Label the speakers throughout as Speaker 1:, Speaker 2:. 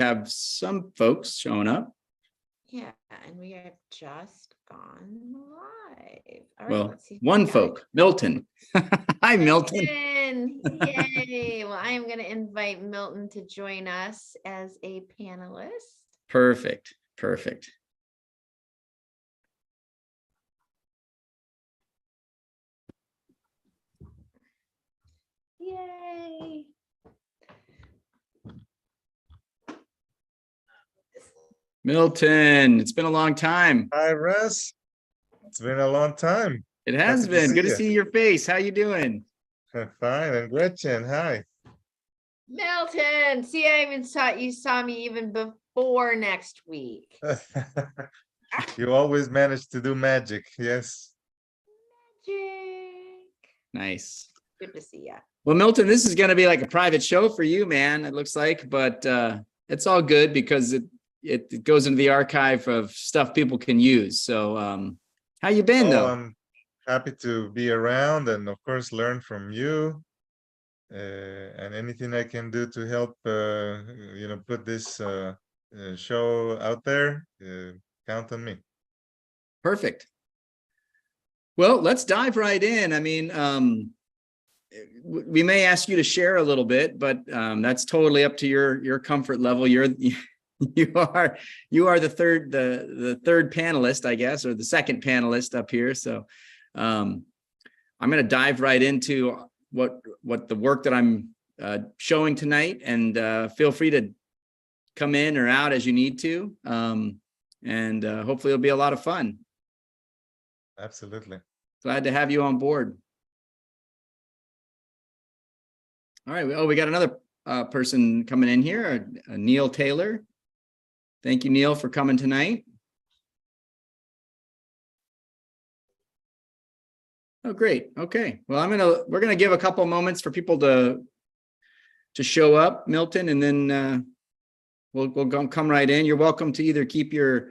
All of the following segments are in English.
Speaker 1: have some folks showing up.
Speaker 2: Yeah, and we have just gone live. All right,
Speaker 1: Well,
Speaker 2: let's see.
Speaker 1: one folk, Milton. Hi, Milton.
Speaker 2: Yay. Well, I am going to invite Milton to join us as a panelist.
Speaker 1: Perfect. Perfect.
Speaker 2: Yay.
Speaker 3: Milton, it's been a long time.
Speaker 4: Hi, Russ. It's been a long time.
Speaker 3: It has
Speaker 4: Happy to
Speaker 3: been.
Speaker 4: see
Speaker 3: Good to
Speaker 4: you.
Speaker 3: see your face. How you doing?
Speaker 4: Fine. And Gretchen, hi.
Speaker 2: Milton, see, I even saw me even before next week.
Speaker 4: You always manage to do magic. Yes.
Speaker 2: Magic.
Speaker 3: Nice.
Speaker 2: Good to see you.
Speaker 3: Well, Milton, this is going to be like a private show for you, man. It looks like, but it's all good because it goes into the archive of stuff people can use. So, how you been though?
Speaker 4: I'm happy to be around and of course learn from you. And anything I can do to help, put this show out there, count on me.
Speaker 3: Perfect. Well, let's dive right in. I mean, we may ask you to share a little bit, but that's totally up to your comfort level. You are the third panelist, I guess, or the second panelist up here. So I'm going to dive right into what the work that I'm showing tonight, and feel free to come in or out as you need to. And hopefully it'll be a lot of fun.
Speaker 4: Absolutely.
Speaker 3: Glad to have you on board. All right. Oh, we got another person coming in here, Neil Taylor. Thank you, Neil, for coming tonight. Oh, great. Okay. Well, we're gonna give a couple moments for people to show up, Milton, and then we'll come right in. You're welcome to either keep your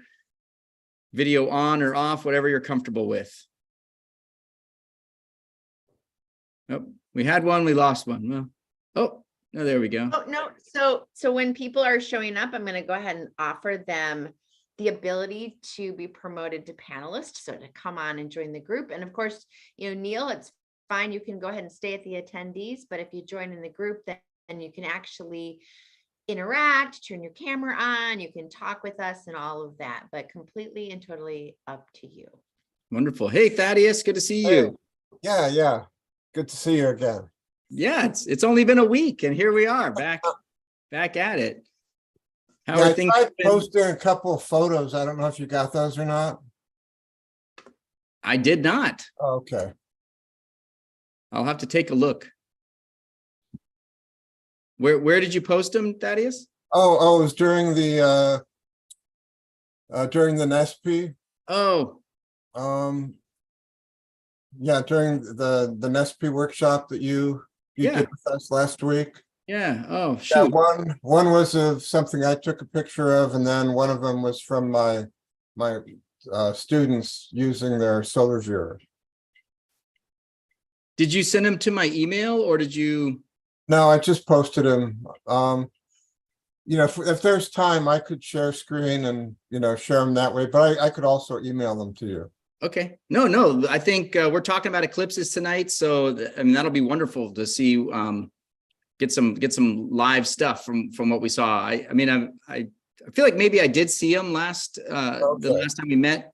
Speaker 3: video on or off, whatever you're comfortable with. Oh, we had one, we lost one. Well, oh, no, there we go.
Speaker 2: Oh, no. So when people are showing up, I'm going to go ahead and offer them the ability to be promoted to panelists. So to come on and join the group. And of course, Neil, it's fine. You can go ahead and stay at the attendees, but if you join in the group, then you can actually interact, turn your camera on, you can talk with us and all of that, but completely and totally up to you.
Speaker 3: Wonderful. Hey, Thaddeus, good to see you.
Speaker 5: Yeah. Good to see you again.
Speaker 3: Yeah, it's only been a week and here we are back at it. How are
Speaker 5: I
Speaker 3: things?
Speaker 5: tried posting a couple of photos. I don't know if you got those or not.
Speaker 3: I did not.
Speaker 5: Oh, okay.
Speaker 3: I'll have to take a look. Where did you post them, Thaddeus?
Speaker 5: Oh, it was during the NESP.
Speaker 3: Oh,
Speaker 5: Yeah, during the NESP workshop that you
Speaker 3: Yeah.
Speaker 5: did with us last week.
Speaker 3: yeah. Oh,
Speaker 5: Yeah,
Speaker 3: shoot.
Speaker 5: one was of something I took a picture of, and then one of them was from my students using their solar viewers.
Speaker 3: Did you send them to my email or did you?
Speaker 5: No, I just posted them. If there's time, I could share screen and share them that way, but I could also email them to you.
Speaker 3: Okay. No. I think we're talking about eclipses tonight, so that'll be wonderful to see. Get some live stuff from what we saw. I feel like maybe I did see them the last time we met,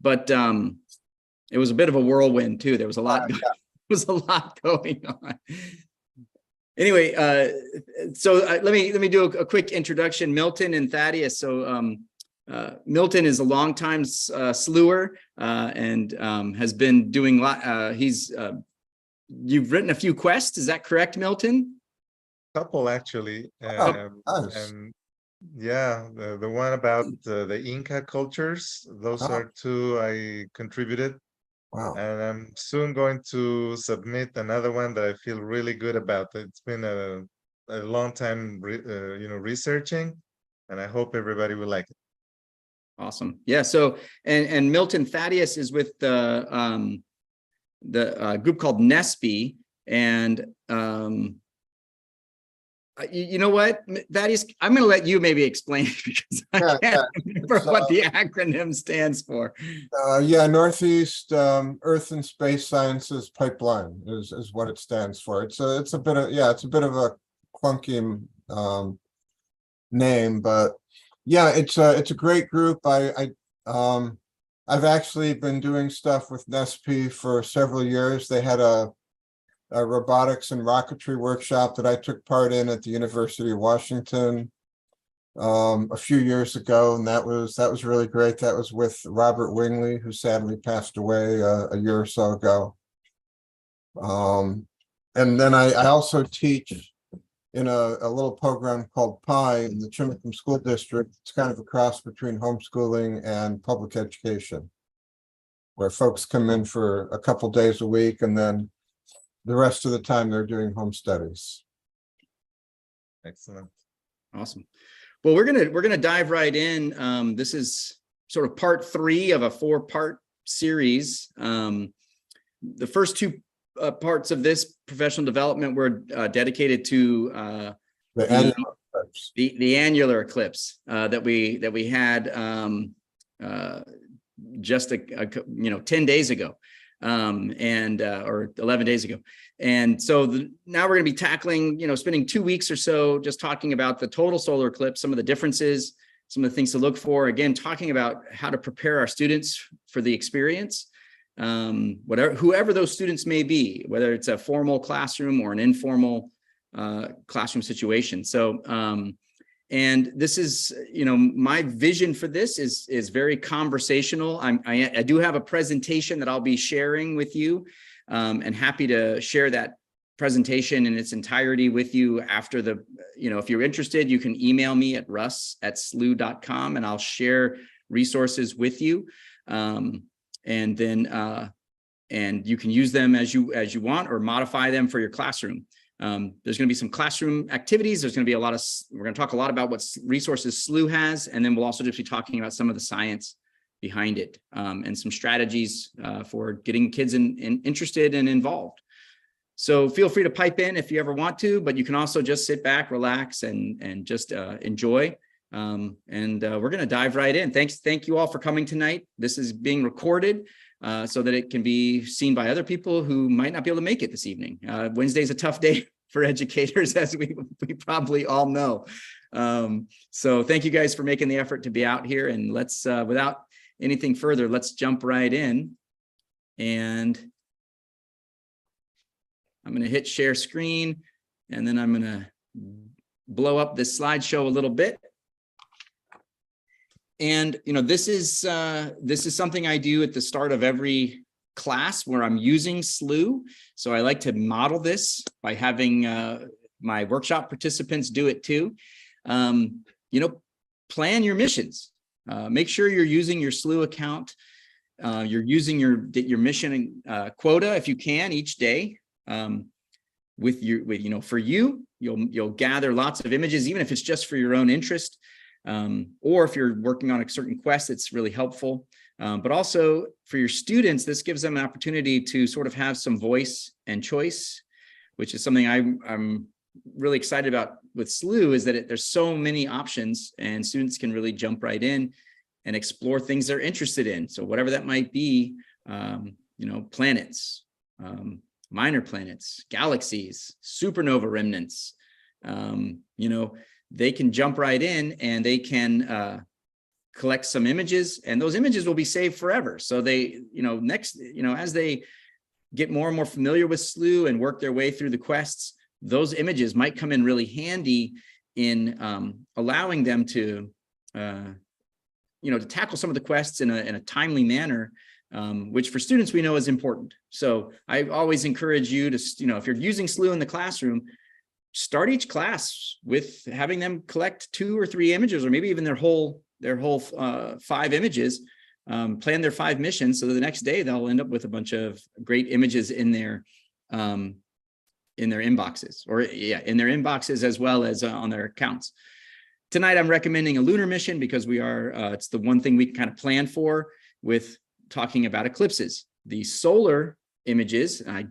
Speaker 3: but it was a bit of a whirlwind too. There was a lot. There was a lot going on. Anyway, so let me do a quick introduction. Milton and Thaddeus. So Milton is a longtime slooher and has been doing you've written a few quests. Is that correct, Milton?
Speaker 4: Couple actually.
Speaker 5: Nice.
Speaker 4: And yeah, the one about the Inca cultures, those are two I contributed.
Speaker 5: Wow.
Speaker 4: And I'm soon going to submit another one that I feel really good about. It's been a long time, researching, and I hope everybody will like it.
Speaker 3: Awesome. Yeah. So, and Milton, Thaddeus is with the group called NESP, and You know what, Thaddeus, I'm going to let you maybe explain it because I
Speaker 5: Yeah,
Speaker 3: can't remember
Speaker 5: It's,
Speaker 3: what the acronym stands for.
Speaker 5: Yeah, Northeast Earth and Space Sciences Pipeline is what it stands for. It's a bit of, yeah, it's a bit of a clunky name, but yeah, it's a great group. I've actually been doing stuff with NESP for several years. They had a robotics and rocketry workshop that I took part in at the University of Washington a few years ago, and that was really great. That was with Robert Wingley, who sadly passed away a year or so ago. And then I also teach in a little program called PI in the Chimicum School District. It's kind of a cross between homeschooling and public education, where folks come in for a couple days a week, and then the rest of the time they're doing home studies.
Speaker 4: Excellent.
Speaker 3: Awesome. Well, we're gonna dive right in. This is sort of part 3 of a 4-part series. The first 2 parts of this professional development were dedicated to
Speaker 5: The annual eclipse.
Speaker 3: the annular eclipse that we had just 10 days ago, or 11 days ago. And so now we're going to be tackling, spending 2 weeks or so just talking about the total solar eclipse, some of the differences, some of the things to look for. Again, talking about how to prepare our students for the experience, whoever those students may be, whether it's a formal classroom or an informal classroom situation. So, and this is, my vision for this is very conversational. I do have a presentation that I'll be sharing with you, and happy to share that presentation in its entirety with you after the, if you're interested, you can email me at russ@slooh.com and I'll share resources with you. And then, and you can use them as you want or modify them for your classroom. There's going to be some classroom activities. There's going to be we're going to talk a lot about what resources Slooh has, and then we'll also just be talking about some of the science behind it, and some strategies for getting kids interested and involved. So feel free to pipe in if you ever want to, but you can also just sit back, relax, and just enjoy. And we're going to dive right in. Thank you all for coming tonight. This is being recorded so that it can be seen by other people who might not be able to make it this evening. Wednesday's a tough day for educators, as we probably all know. So thank you guys for making the effort to be out here, and let's, without anything further, let's jump right in. And I'm going to hit share screen, and then I'm going to blow up this slideshow a little bit. And, this is something I do at the start of every class where I'm using Slooh. So I like to model this by having my workshop participants do it too. Plan your missions. Make sure you're using your Slooh account. You're using your mission quota if you can each day. For you'll gather lots of images, even if it's just for your own interest. Or if you're working on a certain quest, it's really helpful. But also for your students, this gives them an opportunity to sort of have some voice and choice, which is something I'm really excited about with Slooh, is that there's so many options and students can really jump right in and explore things they're interested in. So whatever that might be, planets, minor planets, galaxies, supernova remnants, they can jump right in and they can collect some images, and those images will be saved forever. So they, as they get more and more familiar with Slooh and work their way through the quests, those images might come in really handy in allowing them to, to tackle some of the quests in a timely manner, which for students we know is important. So I always encourage you to, if you're using Slooh in the classroom, start each class with having them collect 2 or 3 images, or maybe even their whole 5 images, plan their 5 missions. So the next day they'll end up with a bunch of great images in their inboxes, in their inboxes as well as on their accounts. Tonight, I'm recommending a lunar mission because it's the one thing we can kind of plan for with talking about eclipses. The solar images, I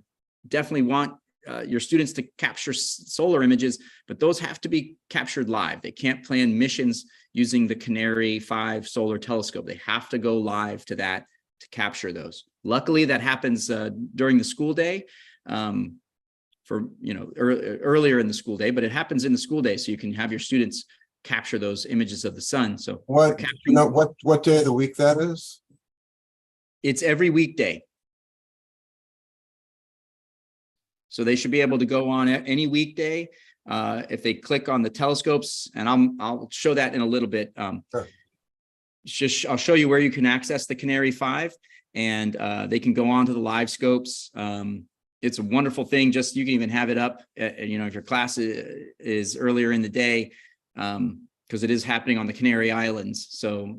Speaker 3: definitely want your students to capture solar images, but those have to be captured live. They can't plan missions using the Canary 5 solar telescope. They have to go live to that to capture those. Luckily, that happens during the school day, for earlier in the school day, but it happens in the school day, so you can have your students capture those images of the sun. So
Speaker 5: What, what day of the week that is?
Speaker 3: it's every weekday. So they should be able to go on any weekday if they click on the telescopes, and I'll show that in a little bit.
Speaker 5: Sure.
Speaker 3: I'll show you where you can access the Canary 5, and they can go on to the live scopes. It's a wonderful thing. Just you can even have it up, if your class is earlier in the day, because it is happening on the Canary Islands. So,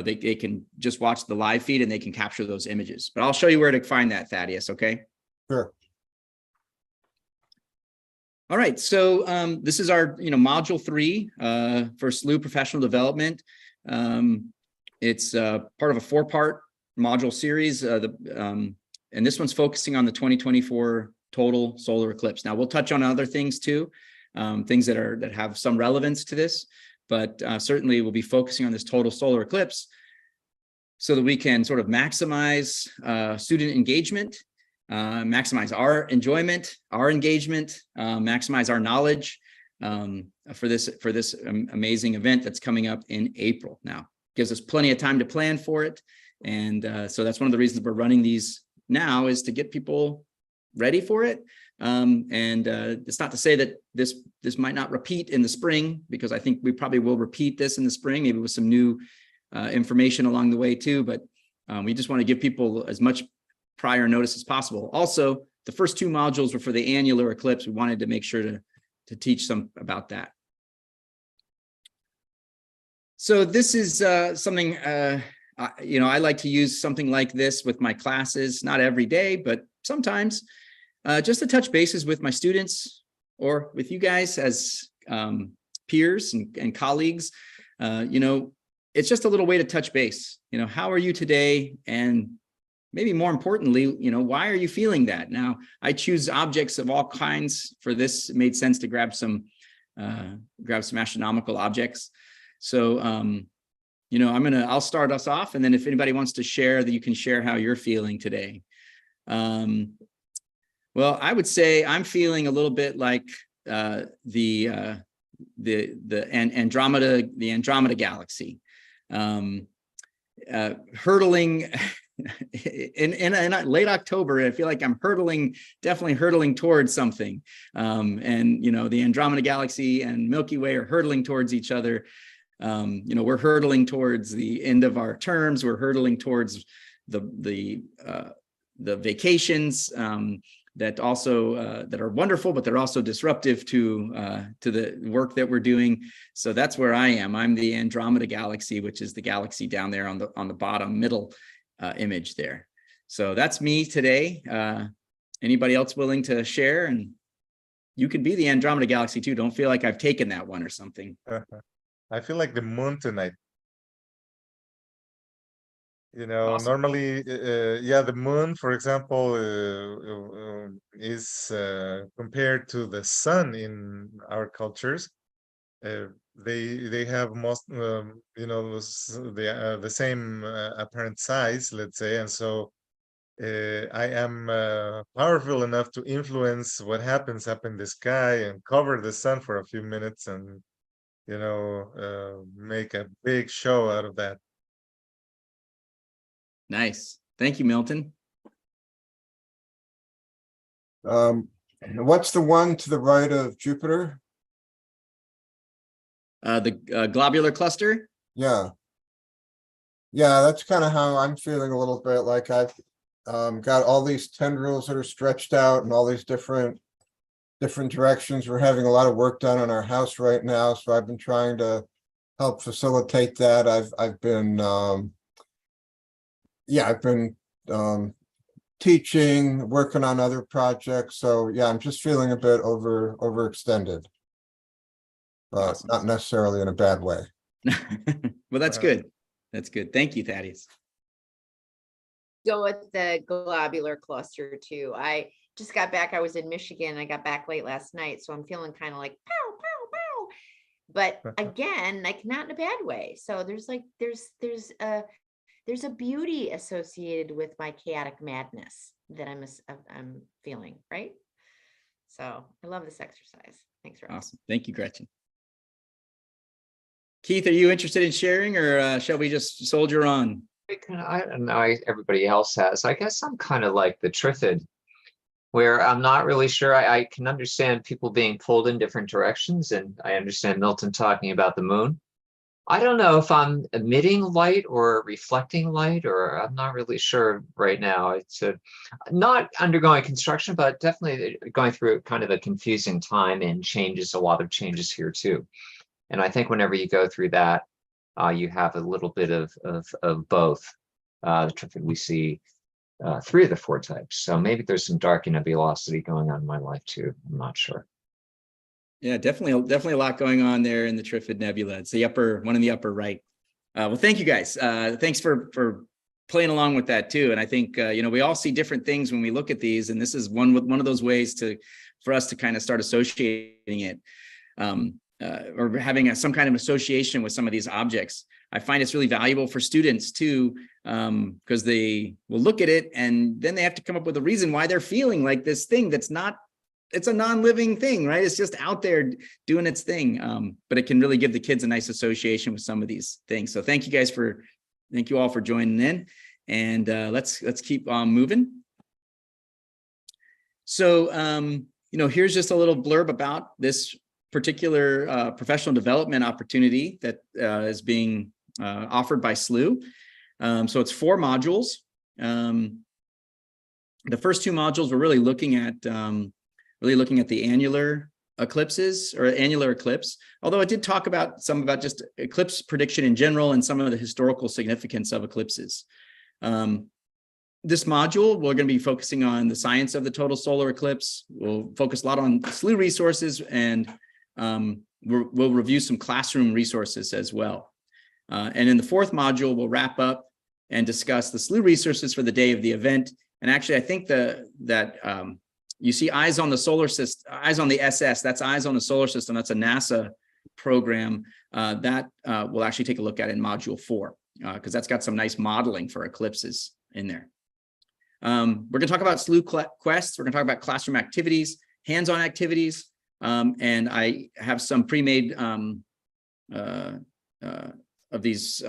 Speaker 3: they can just watch the live feed and they can capture those images. But I'll show you where to find that, Thaddeus. Okay.
Speaker 5: Sure.
Speaker 3: All right. So this is our module 3 for Slooh professional development. It's part of a 4-part module series. And this one's focusing on the 2024 total solar eclipse. Now we'll touch on other things too, things that have some relevance to this, but certainly we'll be focusing on this total solar eclipse so that we can sort of maximize student engagement, maximize our enjoyment, our engagement, maximize our knowledge for this amazing event that's coming up in April. Now, gives us plenty of time to plan for it. And so that's one of the reasons we're running these now, is to get people ready for it. It's not to say that this might not repeat in the spring, because I think we probably will repeat this in the spring, maybe with some new information along the way too. But we just want to give people as much prior notice as possible. Also, the first 2 modules were for the annular eclipse. We wanted to make sure to teach some about that. So this is something, I like to use something like this with my classes, not every day, but sometimes, just to touch bases with my students or with you guys as peers and colleagues. It's just a little way to touch base. How are you today? And maybe more importantly, why are you feeling that? Now, I choose objects of all kinds for this. It made sense to grab some astronomical objects. So, I'll start us off, and then if anybody wants to share, that you can share how you're feeling today. Well, I would say I'm feeling a little bit like the Andromeda galaxy, hurtling in late October. I feel like I'm definitely hurtling towards something. The Andromeda galaxy and Milky Way are hurtling towards each other. We're hurtling towards the end of our terms. We're hurtling towards the vacations that are wonderful, but they're also disruptive to the work that we're doing. So that's where I am. I'm the Andromeda galaxy, which is the galaxy down there on the bottom middle image there. So that's me today. Anybody else willing to share? And you can be the Andromeda galaxy too. Don't feel like I've taken that one or something.
Speaker 4: I feel like the moon tonight.
Speaker 3: Awesome.
Speaker 4: Normally, the moon, for example, is compared to the sun in our cultures. They have most, the same apparent size, let's say, and so I am powerful enough to influence what happens up in the sky and cover the sun for a few minutes and make a big show out of that.
Speaker 3: Nice. Thank you, Milton.
Speaker 5: What's the one to the right of Jupiter?
Speaker 3: The globular cluster.
Speaker 5: Yeah. Yeah, that's kind of how I'm feeling a little bit. Like I've got all these tendrils that are stretched out in all these different directions. We're having a lot of work done on our house right now, so I've been trying to help facilitate that. I've been teaching, working on other projects. So yeah, I'm just feeling a bit overextended, but
Speaker 3: Awesome.
Speaker 5: not necessarily in a bad way.
Speaker 3: Well, that's good. That's good. Thank you, Thaddeus.
Speaker 2: go with the globular cluster too. I just got back. I was in Michigan. I got back late last night, so I'm feeling kind of like pow, pow, pow. But again, like not in a bad way. So there's a beauty associated with my chaotic madness that I'm feeling, right? So I love this exercise. Thanks, Ross.
Speaker 3: Awesome. Thank you, Gretchen. Keith, are you interested in sharing, or shall we just soldier on?
Speaker 6: I don't know. Everybody else has. I guess I'm kind of like the Trifid, where I'm not really sure. I can understand people being pulled in different directions, and I understand Milton talking about the moon. I don't know if I'm emitting light or reflecting light, or I'm not really sure right now. It's not undergoing construction, but definitely going through kind of a confusing time and a lot of changes here too. And I think whenever you go through that, you have a little bit of both. The Trifid we see 3 of the 4 types. So maybe there's some dark nebulosity going on in my life too. I'm not sure.
Speaker 3: Yeah, definitely a lot going on there in the Trifid Nebula. It's the one in the upper right. Well, thank you guys. Thanks for playing along with that too. And I think we all see different things when we look at these, and this is one of those ways for us to kind of start associating it, or having some kind of association with some of these objects. I find it's really valuable for students too, because they will look at it and then they have to come up with a reason why they're feeling like this thing it's a non-living thing, right? It's just out there doing its thing. But it can really give the kids a nice association with some of these things. So thank you all for joining in, and let's keep on moving. So, here's just a little blurb about this particular professional development opportunity that is being offered by Slooh. So it's 4 modules. The first 2 modules we're really looking at the annular eclipses, or annular eclipse, although I did talk about just eclipse prediction in general and some of the historical significance of eclipses. This module, we're going to be focusing on the science of the total solar eclipse. We'll focus a lot on Slooh resources, and we'll review some classroom resources as well. And in the 4th module, we'll wrap up and discuss the Slooh resources for the day of the event. And actually, I think that you see Eyes on the Solar System, Eyes on the SS, that's Eyes on the Solar System. That's a NASA program that we'll actually take a look at in module 4, because that's got some nice modeling for eclipses in there. We're going to talk about Slooh quests. We're going to talk about classroom activities, hands-on activities, and I have some pre-made of these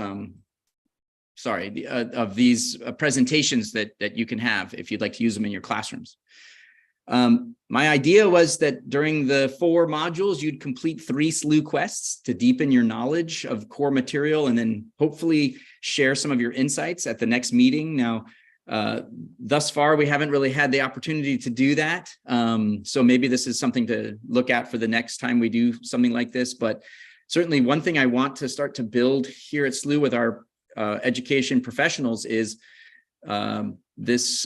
Speaker 3: presentations that you can have if you'd like to use them in your classrooms. My idea was that during the 4 modules, you'd complete 3 Slooh quests to deepen your knowledge of core material, and then hopefully share some of your insights at the next meeting. Now, thus far, we haven't really had the opportunity to do that. So maybe this is something to look at for the next time we do something like this. But certainly one thing I want to start to build here at Slooh with our education professionals is this,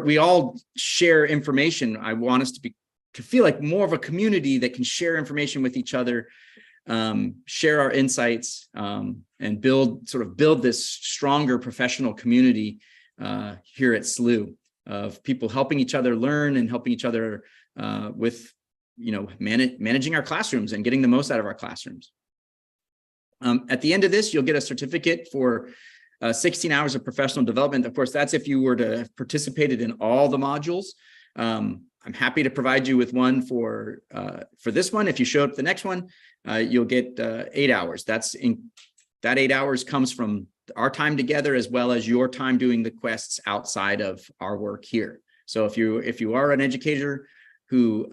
Speaker 3: we all share information. I want us to feel like more of a community that can share information with each other, share our insights, and build this stronger professional community here at Slooh, of people helping each other learn and helping each other with managing our classrooms and getting the most out of our classrooms. At the end of this, you'll get a certificate for 16 hours of professional development. Of course, that's if you were to have participated in all the modules. I'm happy to provide you with one for this one. If you show up the next one, you'll get 8 hours. That 8 hours comes from our time together, as well as your time doing the quests outside of our work here. So if you are an educator who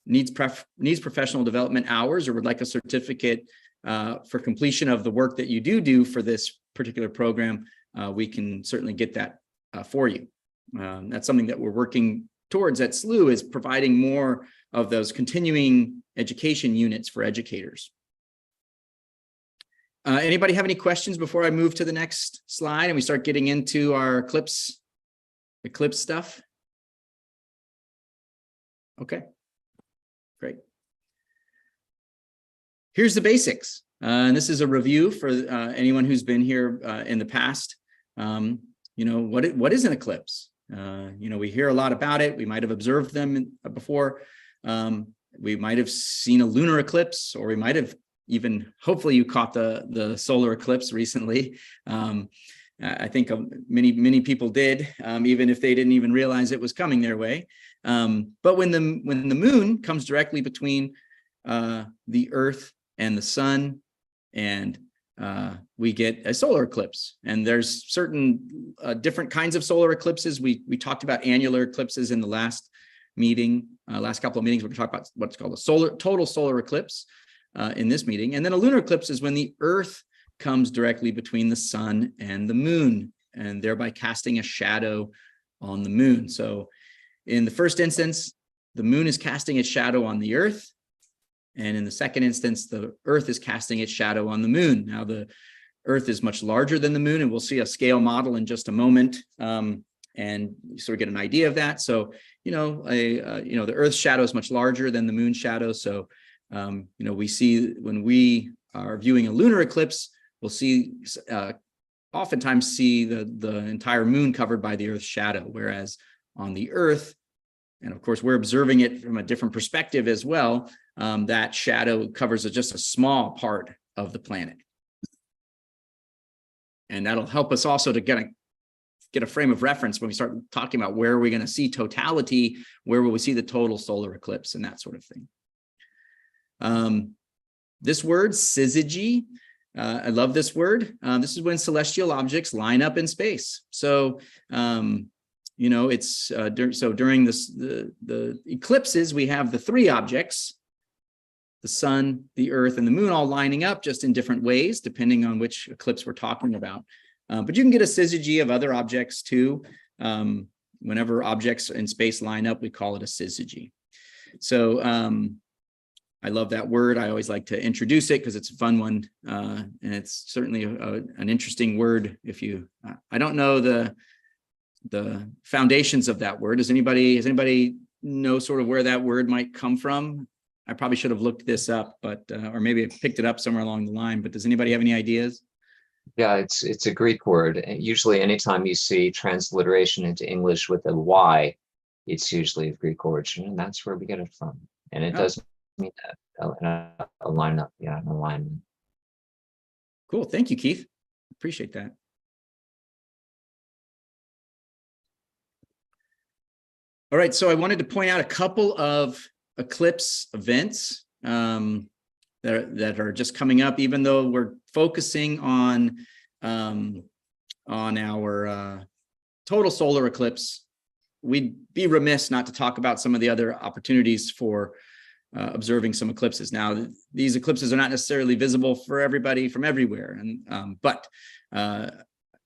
Speaker 3: needs professional development hours, or would like a certificate for completion of the work that you do for this particular program, we can certainly get that for you. That's something that we're working towards at Slooh, is providing more of those continuing education units for educators. Anybody have any questions before I move to the next slide and we start getting into our eclipse stuff? Okay, great. Here's the basics. And this is a review for anyone who's been here in the past. What is an eclipse? We hear a lot about it. We might have observed them before. We might have seen a lunar eclipse, or we might have even, hopefully you caught the solar eclipse recently. I think many people did, even if they didn't even realize it was coming their way. But when the moon comes directly between the Earth and the sun, and we get a solar eclipse. And there's certain different kinds of solar eclipses. We talked about annular eclipses in the last meeting, last couple of meetings. We're going to talk about what's called a total solar eclipse in this meeting. And then a lunar eclipse is when the Earth comes directly between the sun and the moon, and thereby casting a shadow on the moon. So in the first instance, the moon is casting its shadow on the Earth. And in the second instance, the Earth is casting its shadow on the moon. Now, the Earth is much larger than the moon, and we'll see a scale model in just a moment, and sort of get an idea of that. So, the Earth's shadow is much larger than the moon's shadow. So, we see when we are viewing a lunar eclipse, we'll see oftentimes see the entire moon covered by the Earth's shadow, whereas on the Earth, and of course, we're observing it from a different perspective as well, that shadow covers just a small part of the planet. And that'll help us also to get a frame of reference when we start talking about where are we going to see totality, where will we see the total solar eclipse, and that sort of thing. This word, syzygy, I love this word. This is when celestial objects line up in space. So, it's during the eclipses, we have the three objects, the sun, the Earth, and the moon, all lining up just in different ways, depending on which eclipse we're talking about. But you can get a syzygy of other objects too. Whenever objects in space line up, we call it a syzygy. So I love that word. I always like to introduce it because it's a fun one. And it's certainly an interesting word. I don't know the foundations of that word. Does anybody know sort of where that word might come from? I probably should have looked this up, but or maybe I picked it up somewhere along the line, but does anybody have any ideas?
Speaker 6: Yeah, it's a Greek word. Usually anytime you see transliteration into English with a Y, it's usually of Greek origin, and that's where we get it from. And it does mean that a lineup, an alignment.
Speaker 3: Cool. Thank you, Keith. Appreciate that. All right, so I wanted to point out a couple of eclipse events that are just coming up, even though we're focusing on our total solar eclipse. We'd be remiss not to talk about some of the other opportunities for observing some eclipses. Now, these eclipses are not necessarily visible for everybody from everywhere, but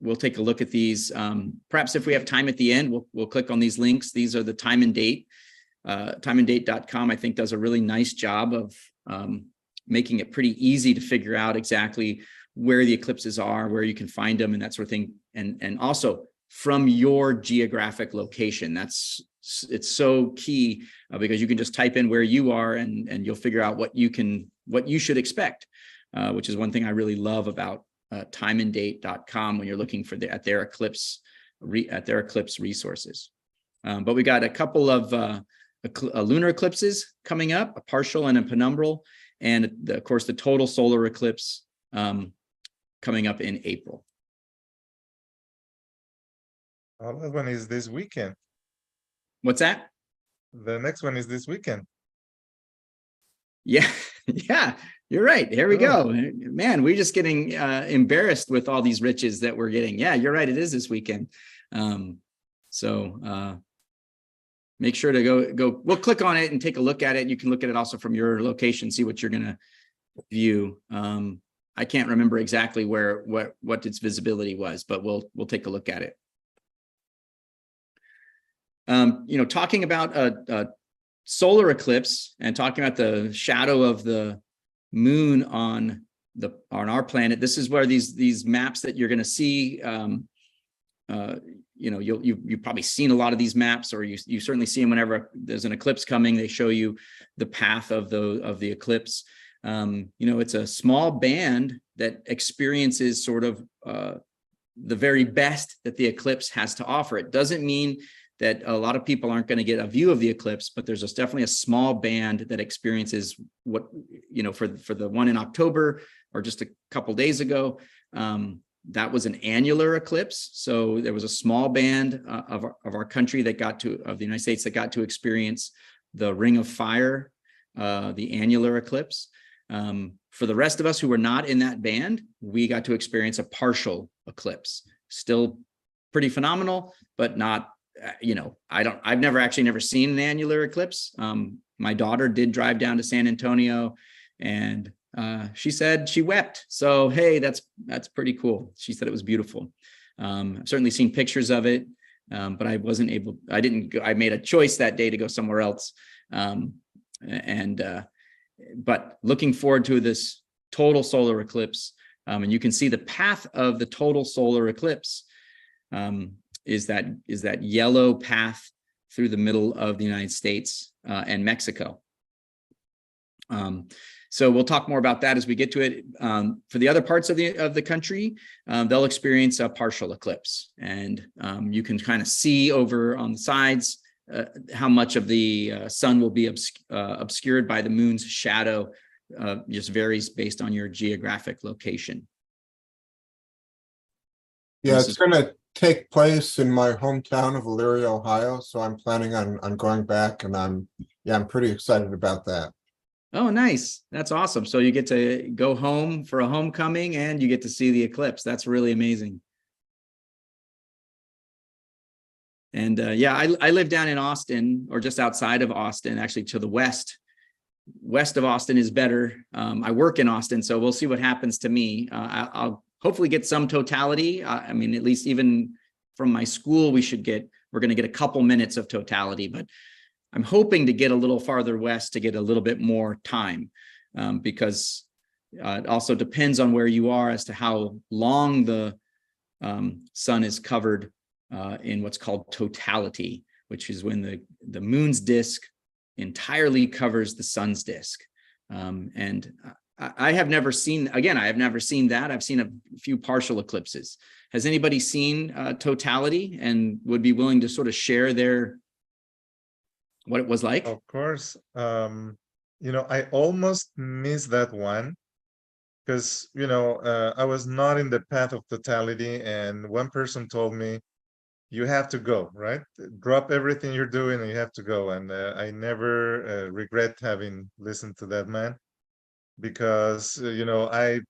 Speaker 3: we'll take a look at these. Perhaps if we have time at the end, we'll click on these links. These are the time and date. Timeanddate.com, I think, does a really nice job of making it pretty easy to figure out exactly where the eclipses are, where you can find them, and that sort of thing. And also from your geographic location. It's so key because you can just type in where you are and you'll figure out what you should expect, which is one thing I really love about timeanddate.com when you're looking for at their eclipse resources. But we got a couple of lunar eclipses coming up, a partial and a penumbral, and of course the total solar eclipse coming up in April.
Speaker 4: Oh, that one is this weekend.
Speaker 3: What's that?
Speaker 4: The next one is this weekend.
Speaker 3: Yeah, yeah, you're right. Here we go. Man, we're just getting embarrassed with all these riches that we're getting. Yeah, you're right. It is this weekend. So make sure to go. We'll click on it and take a look at it. You can look at it also from your location, see what you're going to view. I can't remember exactly what its visibility was, but we'll take a look at it. Talking about a solar eclipse and talking about the shadow of the moon on our planet. This is where these maps that you're going to see. You've probably seen a lot of these maps, or you certainly see them whenever there's an eclipse coming. They show you the path of the eclipse. You know, it's a small band that experiences sort of the very best that the eclipse has to offer. It doesn't mean that a lot of people aren't going to get a view of the eclipse, but there's definitely a small band that experiences what, you know, for the one in October or just a couple days ago, that was an annular eclipse. So there was a small band of our country that got to, of the United States, that got to experience the Ring of Fire, the annular eclipse. For the rest of us who were not in that band, we got to experience a partial eclipse. Still pretty phenomenal, but not, you know, I've never seen an annular eclipse. My daughter did drive down to San Antonio, and she said she wept. So, hey, that's pretty cool. She said it was beautiful. I've certainly seen pictures of it, but I wasn't able, I didn't go, I made a choice that day to go somewhere else. But looking forward to this total solar eclipse, and you can see the path of the total solar eclipse is that yellow path through the middle of the United States and Mexico. So we'll talk more about that as we get to it. For the other parts of the country, they'll experience a partial eclipse, and you can kind of see over on the sides how much of the sun will be obscured by the moon's shadow. Just varies based on your geographic location.
Speaker 5: Yeah, it's going to take place in my hometown of Elyria, Ohio. So I'm planning on going back, and I'm pretty excited about that.
Speaker 3: Oh, nice. That's awesome. So you get to go home for a homecoming and you get to see the eclipse. That's really amazing. And yeah, I live down in Austin, or just outside of Austin, actually to the west. West of Austin is better. I work in Austin, so we'll see what happens to me. I'll hopefully get some totality. I mean, at least even from my school, we're going to get a couple minutes of totality, but I'm hoping to get a little farther west to get a little bit more time, because it also depends on where you are as to how long the sun is covered in what's called totality, which is when the moon's disk entirely covers the sun's disk. And I have never seen, again, I have never seen that. I've seen a few partial eclipses. Has anybody seen totality and would be willing to sort of share what it was like?
Speaker 4: Of course. You know, I almost missed that one because, you know, I was not in the path of totality, and one person told me, you have to go, right? Drop everything you're doing and you have to go. And I never regret having listened to that man, because, you know, I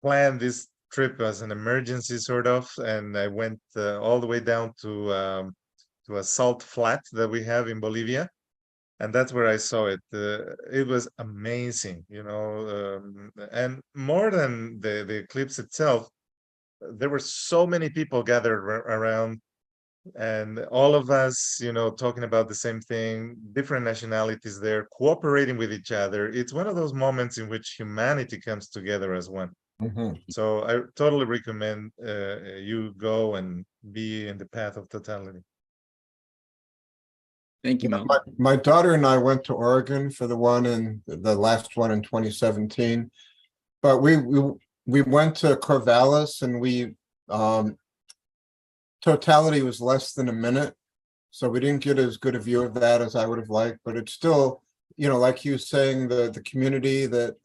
Speaker 4: planned this trip as an emergency sort of, and I went all the way down to a salt flat that we have in Bolivia. And that's where I saw it. It was amazing, you know, and more than the eclipse itself, there were so many people gathered around, and all of us, you know, talking about the same thing, different nationalities there, cooperating with each other. It's one of those moments in which humanity comes together as one.
Speaker 5: Mhm.
Speaker 4: So I totally recommend you go and be in the path of totality.
Speaker 3: Thank you,
Speaker 5: Yeah,
Speaker 3: Milton.
Speaker 5: my daughter and I went to Oregon for the last one in 2017, but we went to Corvallis, and totality was less than a minute, so we didn't get as good a view of that as I would have liked. But it's still, you know, like you were saying, the community that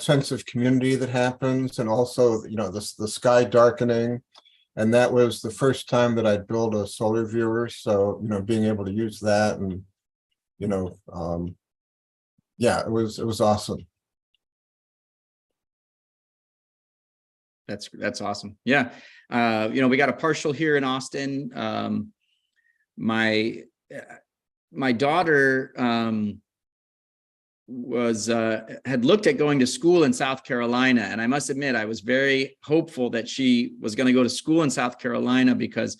Speaker 5: sense of community that happens, and also, you know, the sky darkening. And that was the first time that I'd built a solar viewer. So, you know, being able to use that, and, you know, yeah, it was awesome.
Speaker 3: That's awesome. Yeah. You know, we got a partial here in Austin. My daughter had looked at going to school in South Carolina, and I must admit I was very hopeful that she was going to go to school in South Carolina, because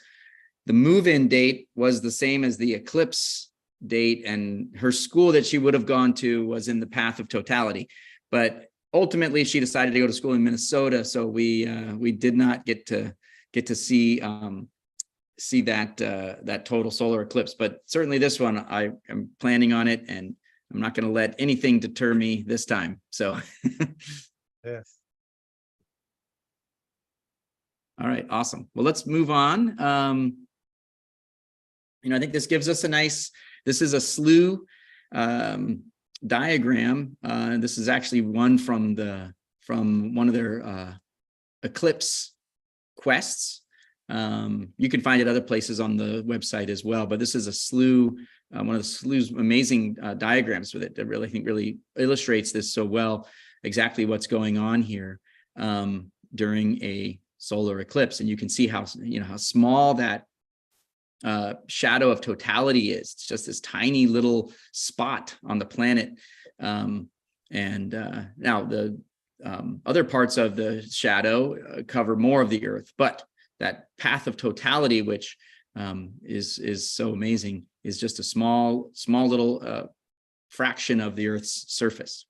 Speaker 3: the move-in date was the same as the eclipse date, and her school that she would have gone to was in the path of totality. But ultimately she decided to go to school in Minnesota, so we did not get to see that total solar eclipse. But certainly this one, I am planning on it, and I'm not going to let anything deter me this time. So,
Speaker 4: Yes.
Speaker 3: all right, awesome. Well, let's move on. I think this gives us this is a Slooh diagram. This is actually one from one of their Eclipse quests. You can find it other places on the website as well, but this is a Slooh, one of the Slooh's amazing diagrams with it that really illustrates this so well, exactly what's going on here during a solar eclipse. And you can see how small that shadow of totality is. It's just this tiny little spot on the planet. Now the other parts of the shadow cover more of the Earth, but that path of totality, which is so amazing, is just a small little fraction of the Earth's surface.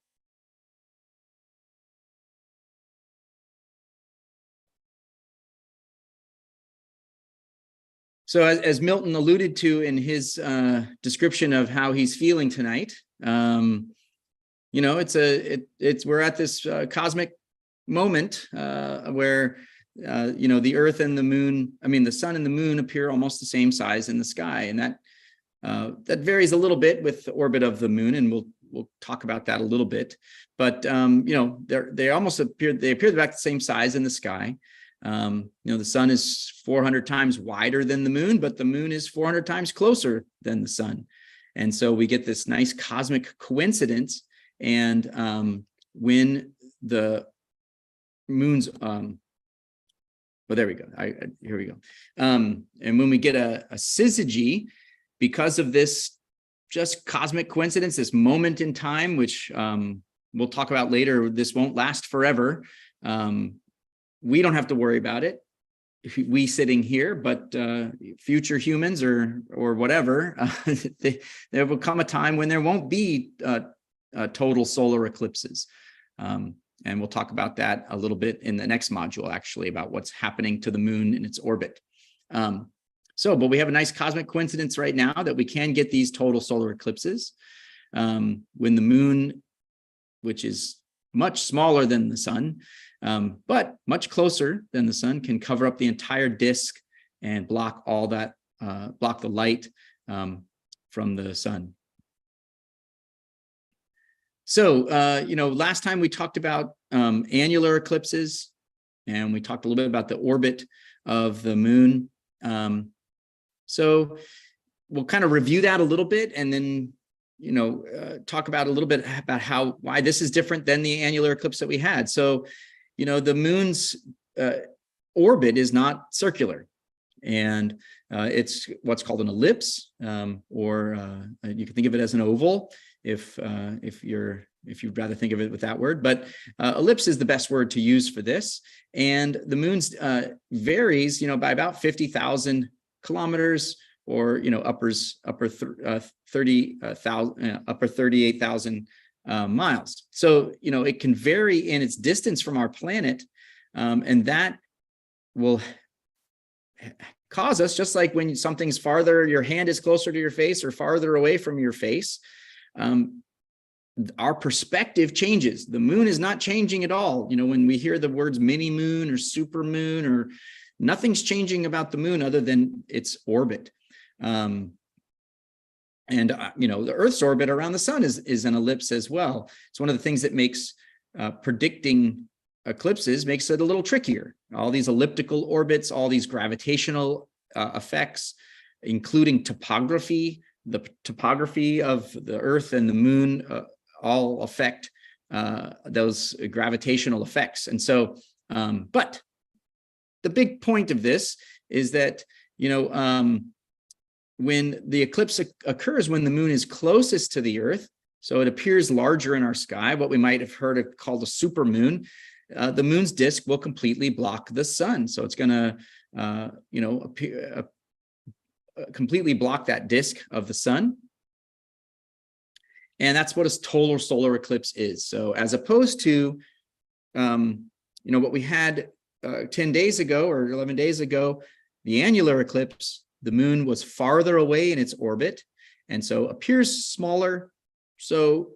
Speaker 3: So as Milton alluded to in his description of how he's feeling tonight, we're at this cosmic moment where the Earth and the moon, the sun and the moon appear almost the same size in the sky, and that varies a little bit with the orbit of the moon, and we'll talk about that a little bit. But they almost appear about the same size in the sky. The sun is 400 times wider than the moon, but the moon is 400 times closer than the sun. And so we get this nice cosmic coincidence. And when the moon's, there we go. Here we go. And when we get a syzygy, because of this just cosmic coincidence, this moment in time, which we'll talk about later, this won't last forever. We don't have to worry about it, we sitting here, but future humans or whatever, there will come a time when there won't be total solar eclipses. And we'll talk about that a little bit in the next module, actually, about what's happening to the moon in its orbit. But we have a nice cosmic coincidence right now that we can get these total solar eclipses when the moon, which is much smaller than the sun, but much closer than the sun, can cover up the entire disk and block all that, block the light from the sun. So, last time we talked about annular eclipses, and we talked a little bit about the orbit of the moon. So we'll kind of review that a little bit, and then talk about a little bit about why this is different than the annular eclipse that we had. So, the moon's orbit is not circular, and it's what's called an ellipse, or you can think of it as an oval if you'd rather think of it with that word. But ellipse is the best word to use for this. And the moon's varies, by about 50,000 kilometers, or upper 38,000 miles. So it can vary in its distance from our planet, and that will cause us, just like when something's farther, your hand is closer to your face or farther away from your face, our perspective changes. The moon is not changing at all. When we hear the words mini moon or super moon, or nothing's changing about the moon other than its orbit. The Earth's orbit around the sun is an ellipse as well. It's one of the things that makes predicting eclipses makes it a little trickier. All these elliptical orbits, all these gravitational effects, including topography, the topography of the Earth and the moon, all affect those gravitational effects. And so, but the big point of this is that, when the eclipse occurs, when the moon is closest to the Earth, so it appears larger in our sky, what we might have heard of called a supermoon, the moon's disk will completely block the sun. So it's going to, completely block that disk of the sun. And that's what a total solar eclipse is. So as opposed to, what we had 10 days ago or 11 days ago, the annular eclipse, the moon was farther away in its orbit, and so appears smaller, so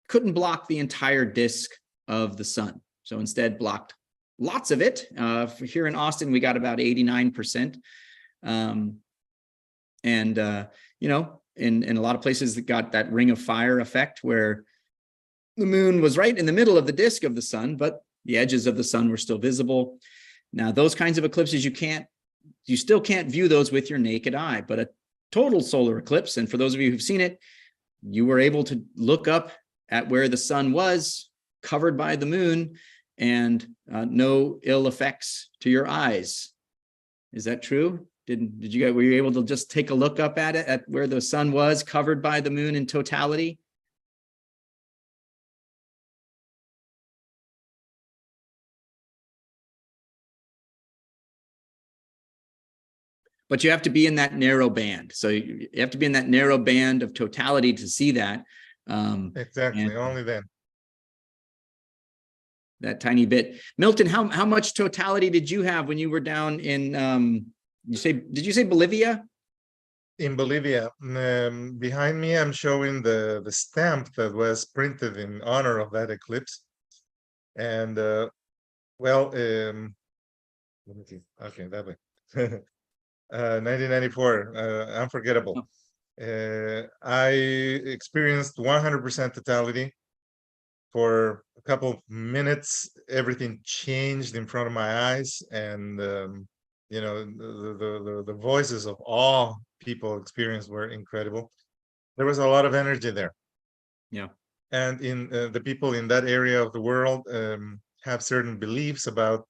Speaker 3: couldn't block the entire disk of the sun. So instead blocked lots of it. Here in Austin, we got about 89%. You know, in a lot of places that got that ring of fire effect where the moon was right in the middle of the disk of the sun, but the edges of the sun were still visible. Now, those kinds of eclipses, you still can't view those with your naked eye, but a total solar eclipse, and for those of you who've seen it, you were able to look up at where the sun was covered by the moon and no ill effects to your eyes. Is that true? Were you able to just take a look up at it, at where the sun was covered by the moon in totality? But you have to be in that narrow band. So you have to be in that narrow band of totality to see that.
Speaker 4: Exactly, only then.
Speaker 3: That tiny bit. Milton, how much totality did you have when you were down in, did you say Bolivia?
Speaker 4: In Bolivia, behind me, I'm showing the stamp that was printed in honor of that eclipse. And well, let me see. Okay, that way. 1994, unforgettable. I experienced 100% totality. For a couple of minutes, everything changed in front of my eyes, and you know, the voices of all people experienced were incredible. There was a lot of energy there.
Speaker 3: Yeah.
Speaker 4: And in the people in that area of the world have certain beliefs about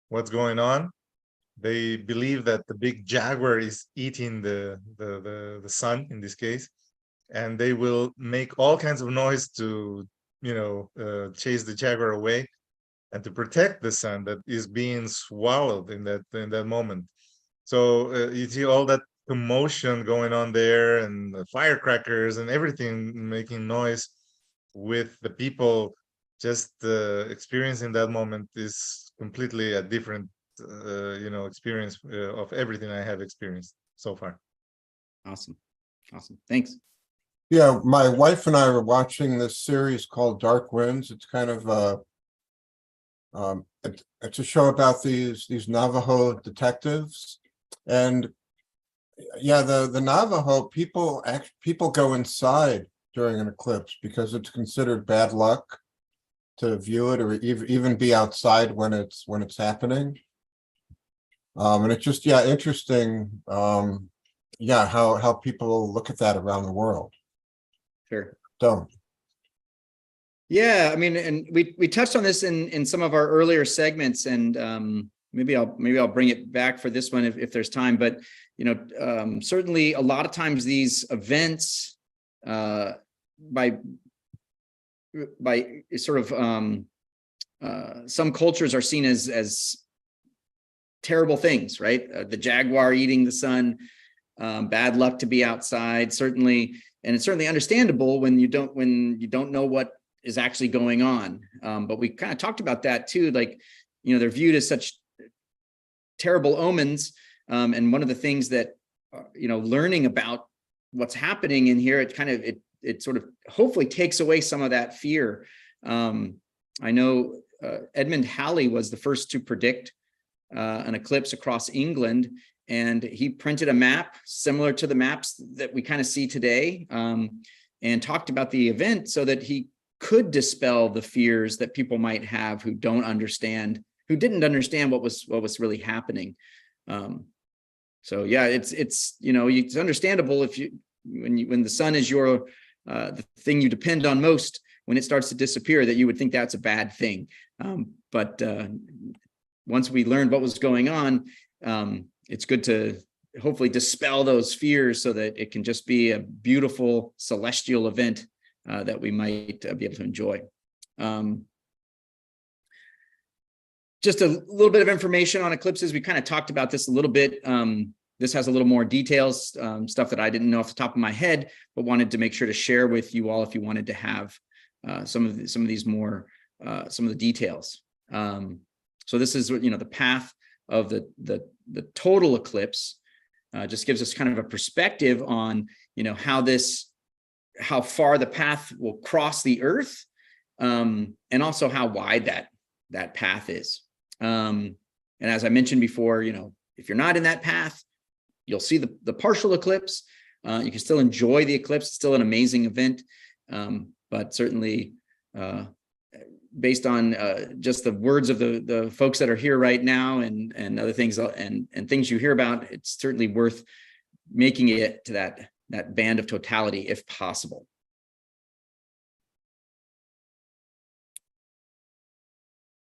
Speaker 4: what's going on. They believe that the big jaguar is eating the sun in this case, and they will make all kinds of noise to, you know, chase the jaguar away and to protect the sun that is being swallowed in that moment. So you see all that commotion going on there, and the firecrackers and everything making noise, with the people just experiencing that moment is completely a different you know, experience of everything I have experienced so far.
Speaker 3: Awesome. Thanks.
Speaker 5: Yeah, my wife and I were watching this series called Dark Winds. It's kind of it's a show about these Navajo detectives, and yeah, the Navajo people go inside during an eclipse because it's considered bad luck to view it, or even be outside when it's happening. And it's just, yeah, interesting. Yeah, how people look at that around the world.
Speaker 3: Sure.
Speaker 5: So
Speaker 3: yeah, I mean, and we touched on this in some of our earlier segments, and maybe I'll bring it back for this one if there's time. But you know, certainly a lot of times these events, by sort of some cultures are seen as terrible things, right? The jaguar eating the sun, bad luck to be outside, certainly, and it's certainly understandable when you don't know what is actually going on. But we kind of talked about that too, like, you know, they're viewed as such terrible omens. And one of the things that, you know, learning about what's happening in here, it sort of hopefully takes away some of that fear. I know Edmund Halley was the first to predict an eclipse across England, and he printed a map similar to the maps that we kind of see today, and talked about the event so that he could dispel the fears that people might have who didn't understand what was really happening. So yeah, it's you know, it's understandable when the sun is your the thing you depend on most, when it starts to disappear, that you would think that's a bad thing. But once we learned what was going on, it's good to hopefully dispel those fears so that it can just be a beautiful celestial event that we might be able to enjoy. Just a little bit of information on eclipses. We kind of talked about this a little bit. This has a little more details, stuff that I didn't know off the top of my head, but wanted to make sure to share with you all if you wanted to have some of these more, some of the details. So this is, you know, the path of the total eclipse. Just gives us kind of a perspective on, you know, how this how far the path will cross the earth, and also how wide that path is. And as I mentioned before, if you're not in that path, you'll see the partial eclipse. You can still enjoy the eclipse. It's still an amazing event, but certainly based on just the words of the folks that are here right now and other things and things you hear about, it's certainly worth making it to that band of totality if possible.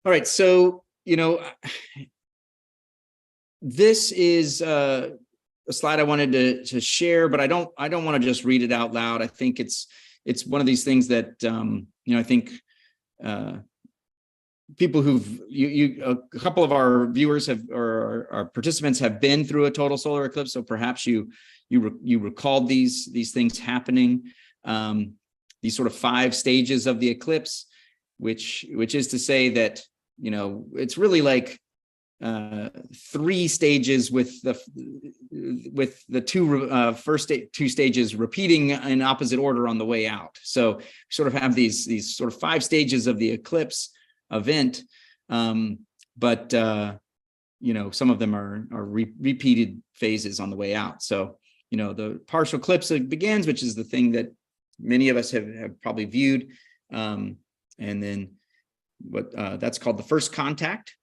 Speaker 3: All right, so this is a slide I wanted to share, but I don't want to just read it out loud. I think it's one of these things that I think people a couple of our viewers or our participants have been through a total solar eclipse, so perhaps you recalled these things happening, these sort of 5 stages of the eclipse, which is to say that it's really like 3 stages with the first 2 stages repeating in opposite order on the way out. So we sort of have these sort of 5 stages of the eclipse event, but some of them are repeated phases on the way out. So the partial eclipse begins, which is the thing that many of us have probably viewed, and then what that's called the first contact.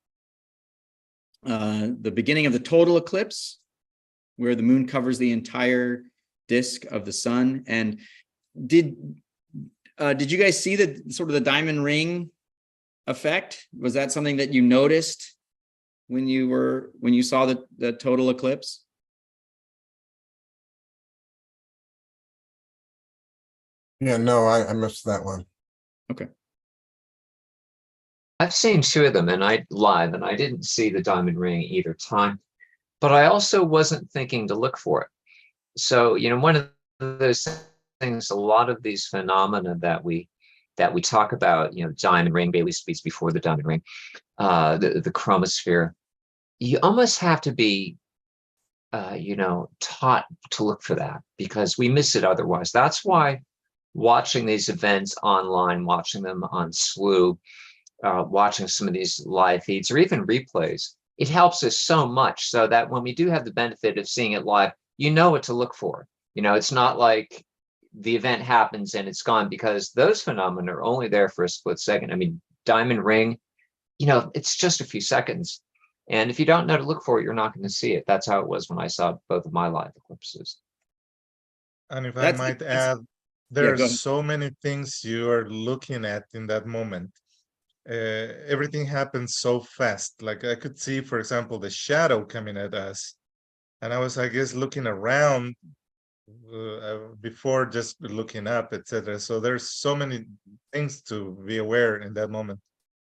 Speaker 3: The beginning of the total eclipse, where the moon covers the entire disk of the sun. And did you guys see the sort of the diamond ring effect? Was that something that you noticed when you saw the total eclipse?
Speaker 5: Yeah, no, I missed that one.
Speaker 3: Okay.
Speaker 6: I've seen 2 of them and live, and I didn't see the diamond ring either time, but I also wasn't thinking to look for it. So, one of those things, a lot of these phenomena that we talk about, diamond ring, Bailey speaks before the diamond ring, the chromosphere, you almost have to be, taught to look for that because we miss it otherwise. That's why watching these events online, watching them on Slooh, watching some of these live feeds or even replays, it helps us so much so that when we do have the benefit of seeing it live, what to look for. It's not like the event happens and it's gone, because those phenomena are only there for a split second. I mean, diamond ring, it's just a few seconds. And if you don't know to look for it, you're not going to see it. That's how it was when I saw both of my live eclipses.
Speaker 4: And if I might add,
Speaker 3: go
Speaker 4: there's
Speaker 3: ahead.
Speaker 4: so many things you are looking at in that moment. Everything happens so fast. Like I could see, for example, the shadow coming at us, and I was, I guess, looking around before just looking up, etc. So there's so many things to be aware in that moment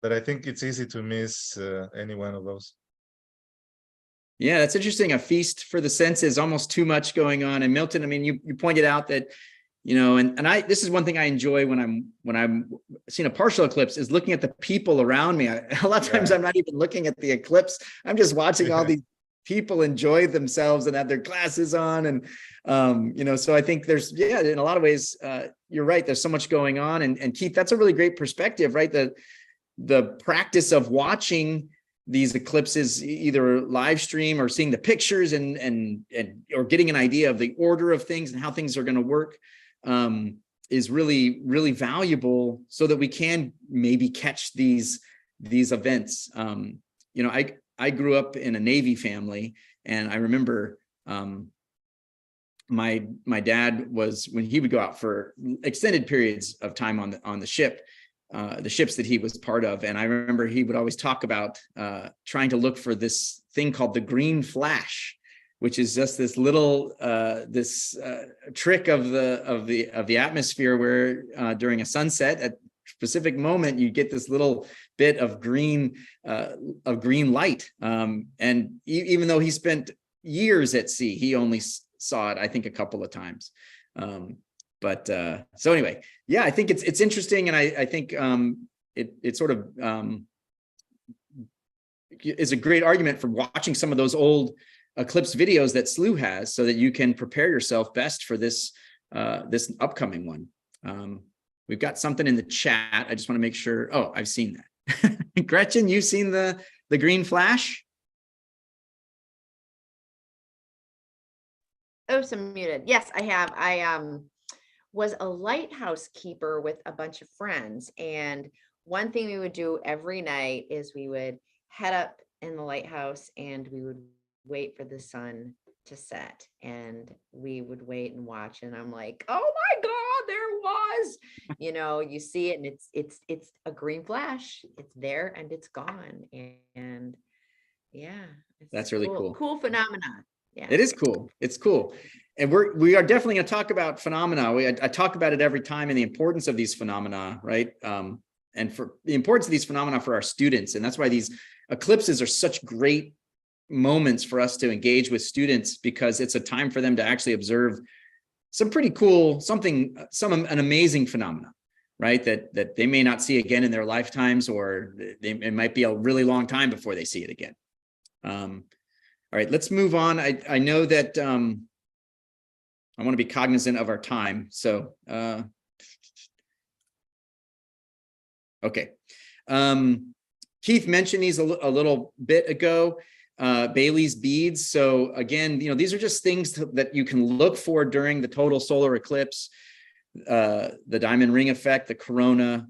Speaker 4: that I think it's easy to miss any one of those.
Speaker 3: Yeah, that's interesting. A feast for the senses, almost too much going on. And Milton, I mean, you pointed out that and this is one thing I enjoy when I'm seeing a partial eclipse, is looking at the people around me. A lot of times I'm not even looking at the eclipse. I'm just watching all these people enjoy themselves and have their glasses on. And, so I think there's, in a lot of ways, you're right. There's so much going on. And Keith, that's a really great perspective, right? The practice of watching these eclipses, either live stream or seeing the pictures and or getting an idea of the order of things and how things are going to work, is really, really valuable so that we can maybe catch these events. I grew up in a Navy family, and I remember my dad was, when he would go out for extended periods of time on the ship, the ships that he was part of. And I remember he would always talk about trying to look for this thing called the green flash, which is just this little trick of the atmosphere where during a sunset at a specific moment you get this little bit of green light. And even though he spent years at sea, he only saw it, I think, a couple of times. So anyway, yeah, I think it's interesting, and I think it sort of is a great argument for watching some of those old eclipse videos that Slooh has, so that you can prepare yourself best for this this upcoming one. We've got something in the chat. I just want to make sure. Oh, I've seen that. Gretchen, you've seen the green flash?
Speaker 2: Oh, so muted. Yes, I have. I was a lighthouse keeper with a bunch of friends, and one thing we would do every night is we would head up in the lighthouse and we would wait for the sun to set, and we would wait and watch, and I'm like, oh my God, there was, you see it, and it's a green flash. It's there and it's gone. And yeah,
Speaker 3: That's really cool.
Speaker 2: Cool phenomenon. Yeah.
Speaker 3: It is cool. It's cool. And we are definitely going to talk about phenomena. I talk about it every time, and the importance of these phenomena, right? And for the importance of these phenomena for our students. And that's why these eclipses are such great moments for us to engage with students, because it's a time for them to actually observe some pretty cool, an amazing phenomena, right? That they may not see again in their lifetimes, or it might be a really long time before they see it again. All right, let's move on. I know that I want to be cognizant of our time. So, okay. Keith mentioned these a little bit ago, Bailey's beads. So again, these are just things that you can look for during the total solar eclipse, the diamond ring effect, the corona,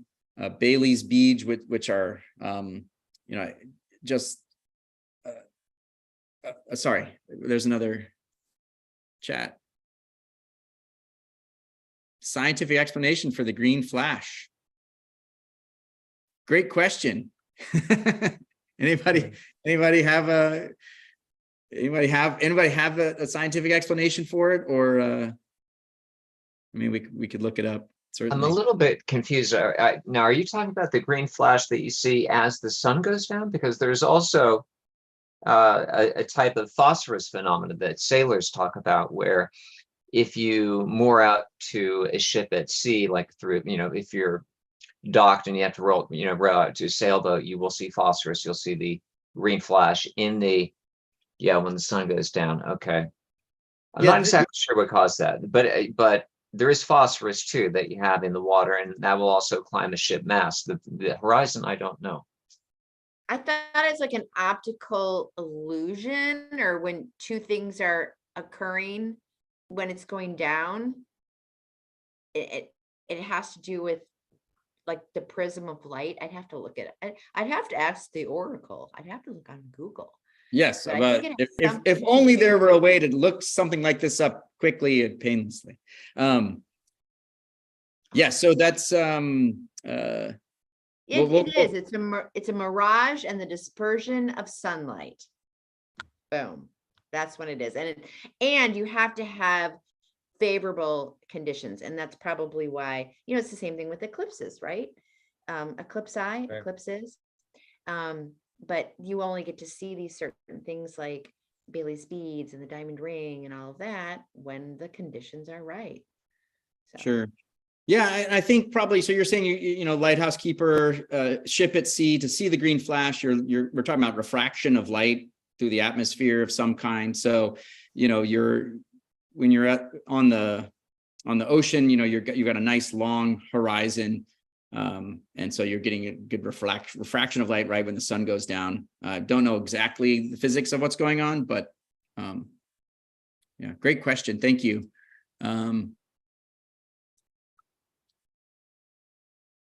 Speaker 3: Bailey's beads, which are, just, sorry, there's another chat. Scientific explanation for the green flash. Great question. Anybody have a scientific explanation for it? Or I mean, we could look it up. Certainly.
Speaker 6: I'm a little bit confused. Now, are you talking about the green flash that you see as the sun goes down? Because there's also a type of phosphorus phenomenon that sailors talk about, where if you moor out to a ship at sea, like through, if you're docked and you have to row out to a sailboat, you will see phosphorus. You'll see the green flash when the sun goes down. Okay. I'm not exactly sure what caused that, but there is phosphorus too that you have in the water, and that will also climb a ship mast. The horizon, I don't know.
Speaker 2: I thought it's like an optical illusion, or when two things are occurring when it's going down. It has to do with like the prism of light. I'd have to look at it. I'd have to ask the Oracle. I'd have to look on Google.
Speaker 3: Yes, but if only there were a way to look something like this up quickly and painlessly. Yeah, so that's
Speaker 2: it is. It's a mirage and the dispersion of sunlight. Boom. That's what it is. And you have to have favorable conditions, and that's probably why, it's the same thing with eclipses, right? Eclipses. But you only get to see these certain things like Bailey's beads and the diamond ring and all of that when the conditions are right. So.
Speaker 3: Sure. Yeah, I think probably. So you're saying lighthouse keeper, ship at sea, to see the green flash. We're talking about refraction of light through the atmosphere of some kind. So when you're on the ocean, you've got a nice long horizon. And so you're getting a good refraction of light right when the sun goes down. I don't know exactly the physics of what's going on, but yeah, great question. Thank you.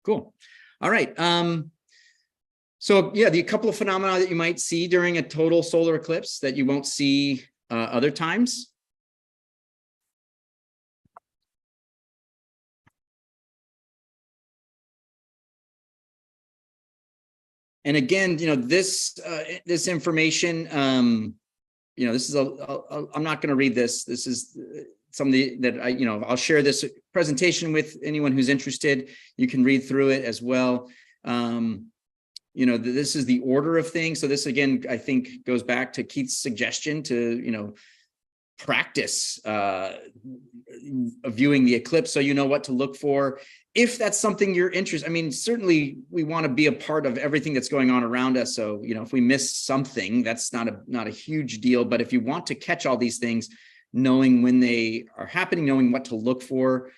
Speaker 3: Cool. All right. So yeah, the couple of phenomena that you might see during a total solar eclipse that you won't see other times. And again, this information, this is I'm not going to read this. This is something that I'll share this presentation with anyone who's interested. You can read through it as well. This is the order of things. So this, again, I think goes back to Keith's suggestion to, practice viewing the eclipse, so you know what to look for. If that's something you're interested, I mean, certainly we want to be a part of everything that's going on around us. So, if we miss something, that's not a huge deal. But if you want to catch all these things, knowing when they are happening, knowing what to look for.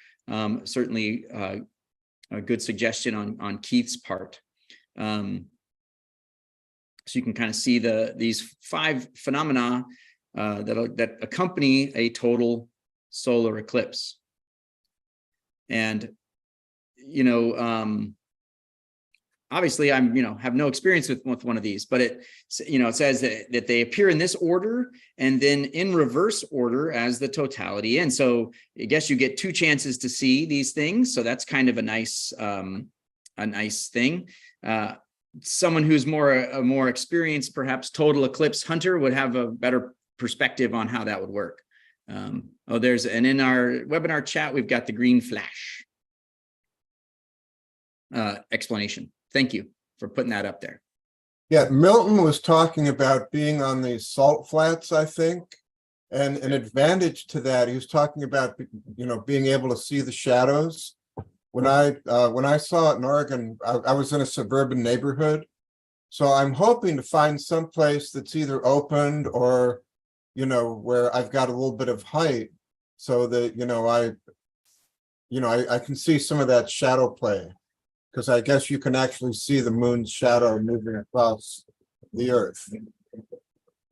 Speaker 3: Certainly a good suggestion on Keith's part. So you can kind of see these 5 phenomena that accompany a total solar eclipse. And, you know, obviously I'm, you know, have no experience with one of these, but it, you know, it says that they appear in this order and then in reverse order as the totality. And so I guess you get 2 chances to see these things. So that's kind of a nice thing. Someone who's a more experienced, perhaps total eclipse hunter would have a better perspective on how that would work. And in our webinar chat, we've got the green flash explanation. Thank you for putting that up there.
Speaker 5: Yeah, Milton was talking about being on the salt flats, I think. And an advantage to that, he was talking about, you know, being able to see the shadows. When I saw it in Oregon, I was in a suburban neighborhood. So I'm hoping to find some place that's either opened or, you know, where I've got a little bit of height so that, I can see some of that shadow play. Because I guess you can actually see the moon's shadow moving across the earth.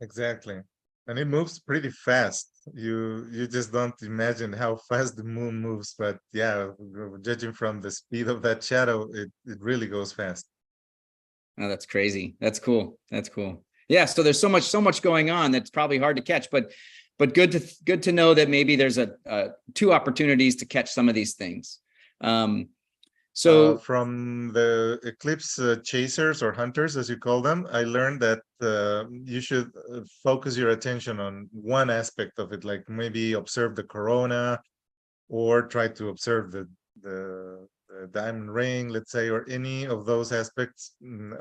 Speaker 4: Exactly. And it moves pretty fast. You just don't imagine how fast the moon moves, but yeah, judging from the speed of that shadow, it really goes fast.
Speaker 3: Oh, that's crazy. That's cool. That's cool. Yeah. So there's so much going on that's probably hard to catch, but good to know that maybe there's 2 opportunities to catch some of these things. So
Speaker 4: from the eclipse chasers or hunters, as you call them, I learned that you should focus your attention on one aspect of it, like maybe observe the corona or try to observe the diamond ring, let's say, or any of those aspects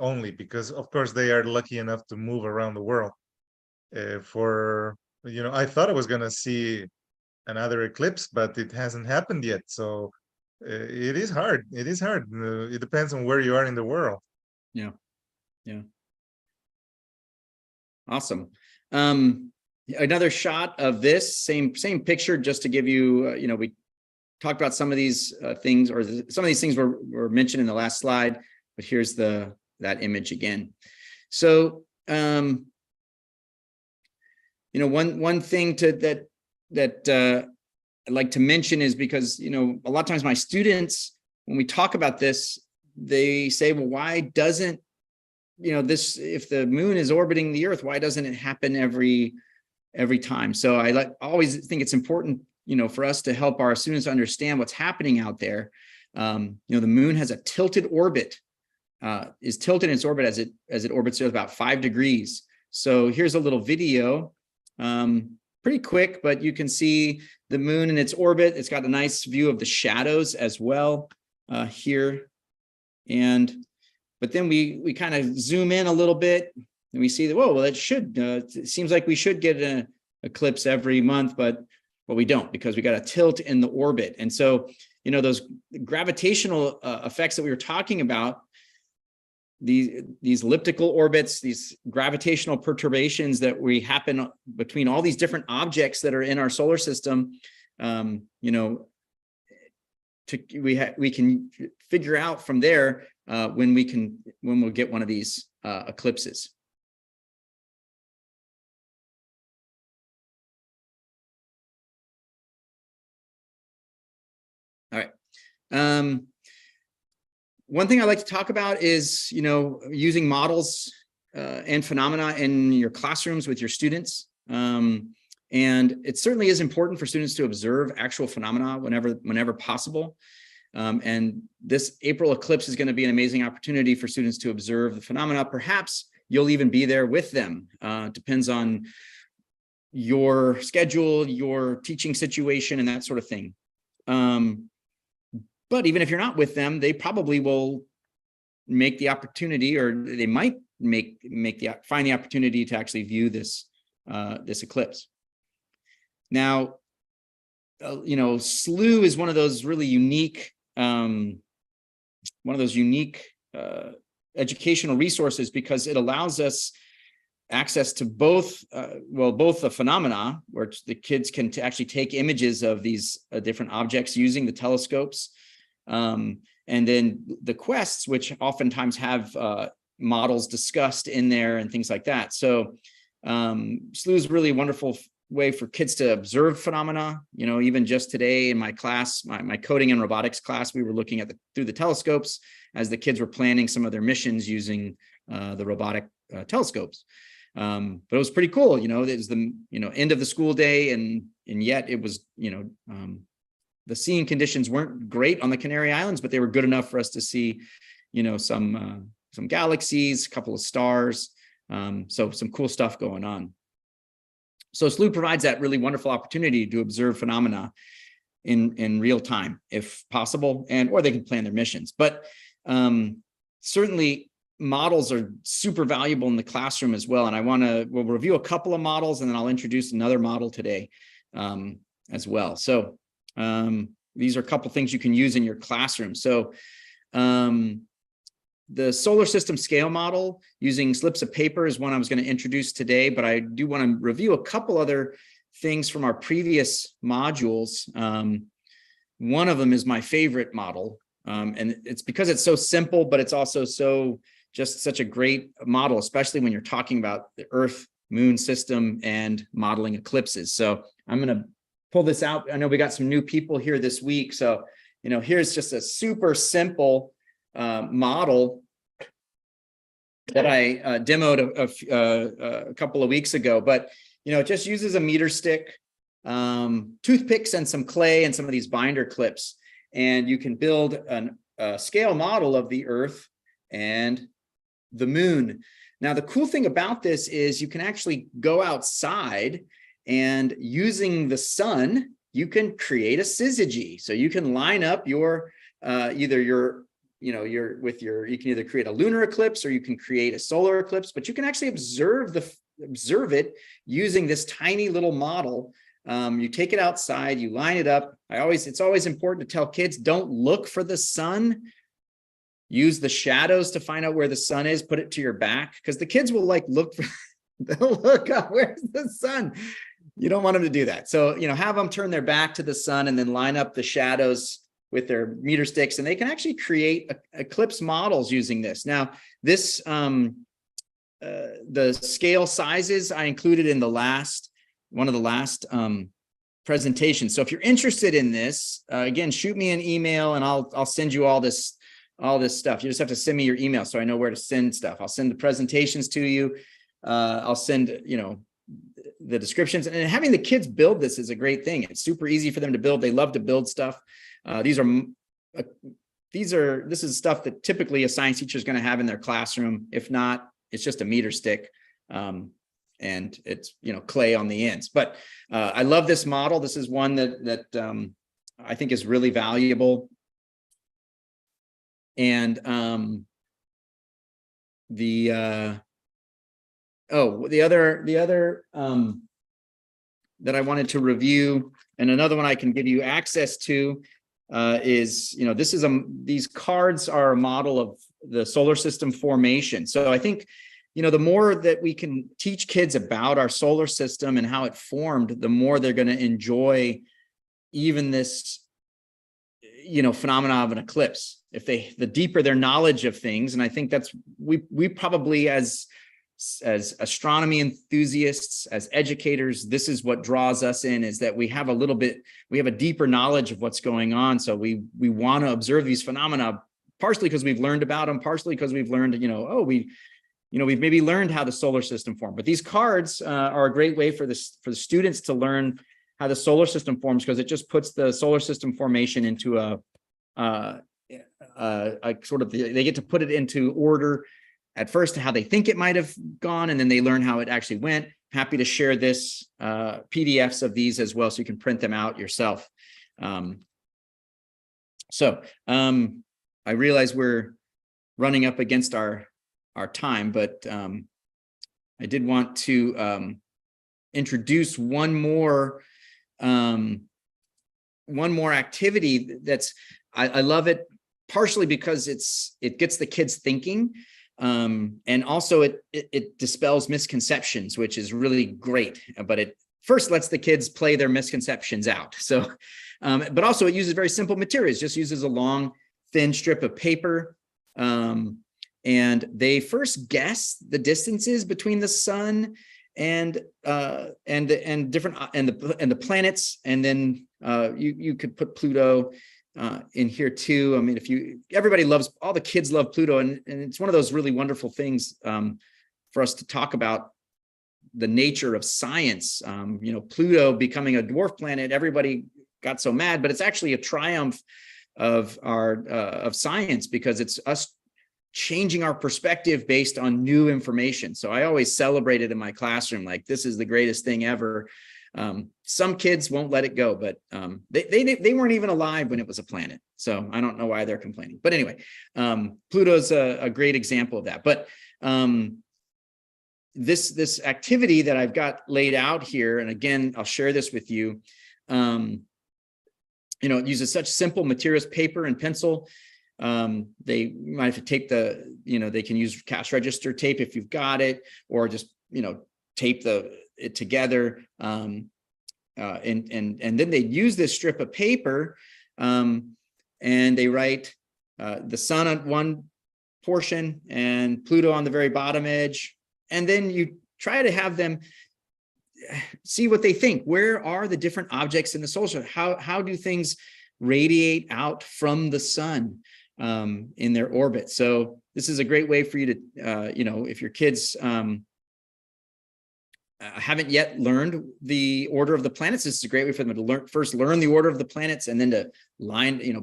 Speaker 4: only, because of course they are lucky enough to move around the world. I thought I was going to see another eclipse, but it hasn't happened yet. So it is hard. It is hard. It depends on where you are in the world.
Speaker 3: Yeah. Awesome. Another shot of this same picture, just to give you, we talked about some of these things, or some of these things were mentioned in the last slide, but here's that image again. So, one thing that I'd like to mention is because, a lot of times my students, when we talk about this, they say, well, why doesn't, this, if the moon is orbiting the earth, why doesn't it happen every time? So I always think it's important, for us to help our students understand what's happening out there. The moon has a tilted orbit, is tilted in its orbit as it orbits Earth about 5 degrees. So here's a little video, pretty quick, but you can see the moon in its orbit. It's got a nice view of the shadows as well here. But then we kind of zoom in a little bit and we see that, whoa, well, it seems like we should get an eclipse every month, but we don't, because we got a tilt in the orbit. And so, those gravitational effects that we were talking about, these elliptical orbits, these gravitational perturbations that happen between all these different objects that are in our solar system, we can figure out from there when we'll get one of these eclipses. All right. One thing I like to talk about is, using models and phenomena in your classrooms with your students. And it certainly is important for students to observe actual phenomena whenever possible. And this April eclipse is going to be an amazing opportunity for students to observe the phenomena. Perhaps you'll even be there with them. Depends on your schedule, your teaching situation, and that sort of thing. But even if you're not with them, they probably will make the opportunity, or they might find the opportunity to actually view this eclipse. Now, Slooh is one of those really unique, educational resources, because it allows us access to both, both the phenomena where the kids can actually take images of these different objects using the telescopes. And then the quests, which oftentimes have models discussed in there and things like that. So Slooh is really a wonderful way for kids to observe phenomena. You know, even just today in my class, my coding and robotics class, we were looking at through the telescopes as the kids were planning some of their missions using the robotic telescopes. But it was pretty cool. You know, it was the end of the school day, and yet it was the seeing conditions weren't great on the Canary Islands, but they were good enough for us to see some galaxies, a couple of stars. So some cool stuff going on. So Slooh provides that really wonderful opportunity to observe phenomena in real time, if possible, or they can plan their missions. But certainly models are super valuable in the classroom as well. And we'll review a couple of models, and then I'll introduce another model today as well. So these are a couple things you can use in your classroom. So the solar system scale model using slips of paper is one I was going to introduce today, but I do want to review a couple other things from our previous modules. One of them is my favorite model, and it's because it's so simple, but it's also just such a great model, especially when you're talking about the Earth Moon system and modeling eclipses. So I'm going to pull this out. I know we got some new people here this week. So, here's just a super simple model that I demoed a couple of weeks ago, but it just uses a meter stick, toothpicks, and some clay and some of these binder clips, and you can build a scale model of the Earth and the Moon. Now, the cool thing about this is you can actually go outside, and using the sun, you can create a syzygy. So you can line up you can either create a lunar eclipse or you can create a solar eclipse, but you can actually observe it using this tiny little model. You take it outside, you line it up. It's always important to tell kids, don't look for the sun. Use the shadows to find out where the sun is, put it to your back, because the kids will they'll look up, where's the sun? You don't want them to do that. So, have them turn their back to the sun and then line up the shadows with their meter sticks, and they can actually create eclipse models using this. Now, this, the scale sizes I included in one of the last presentations. So if you're interested in this, again, shoot me an email and I'll send you all this stuff. You just have to send me your email so I know where to send stuff. I'll send the presentations to you. I'll send, the descriptions, and having the kids build this is a great thing. It's super easy for them to build. They love to build stuff. This is stuff that typically a science teacher is going to have in their classroom. If not, it's just a meter stick, and it's, clay on the ends. But I love this model. This is one that I think is really valuable. And the other that I wanted to review, and another one I can give you access to, is, these cards are a model of the solar system formation. So I think, the more that we can teach kids about our solar system and how it formed, the more they're going to enjoy even this, phenomena of an eclipse. The deeper their knowledge of things, and I think that's we probably as astronomy enthusiasts, as educators, this is what draws us in, is that we have a deeper knowledge of what's going on. So we want to observe these phenomena, partially because we've learned about them, partially because we've learned, we've maybe learned how the solar system formed. But these cards are a great way for the students to learn how the solar system forms, because it just puts the solar system formation into a sort of, they get to put it into order at first, how they think it might have gone, and then they learn how it actually went. Happy to share this PDFs of these as well, so you can print them out yourself. I realize we're running up against our time, but I did want to introduce one more activity that's, I love it, partially because it gets the kids thinking, And also it dispels misconceptions, which is really great, but it first lets the kids play their misconceptions out. So, but also it uses very simple materials, just uses a long, thin strip of paper. And they first guess the distances between the sun and different and the planets, and then you could put Pluto in here too. I mean, everybody loves, all the kids love Pluto, and it's one of those really wonderful things for us to talk about the nature of science. You know, Pluto becoming a dwarf planet, everybody got so mad, but it's actually a triumph of science, because it's us changing our perspective based on new information. So I always celebrate it in my classroom, like this is the greatest thing ever. Some kids won't let it go, but they weren't even alive when it was a planet. So I don't know why they're complaining. But anyway, Pluto's a great example of that. But this activity that I've got laid out here, and again, I'll share this with you. You know, it uses such simple materials, paper and pencil. They might have to tape they can use cash register tape if you've got it, or just, tape it together. And then they use this strip of paper, and they write the sun on one portion and Pluto on the very bottom edge. And then you try to have them see what they think. Where are the different objects in the solar system? How do things radiate out from the sun in their orbit? So this is a great way for you to, if your kids haven't yet learned the order of the planets, this is a great way for them to learn the order of the planets, and then to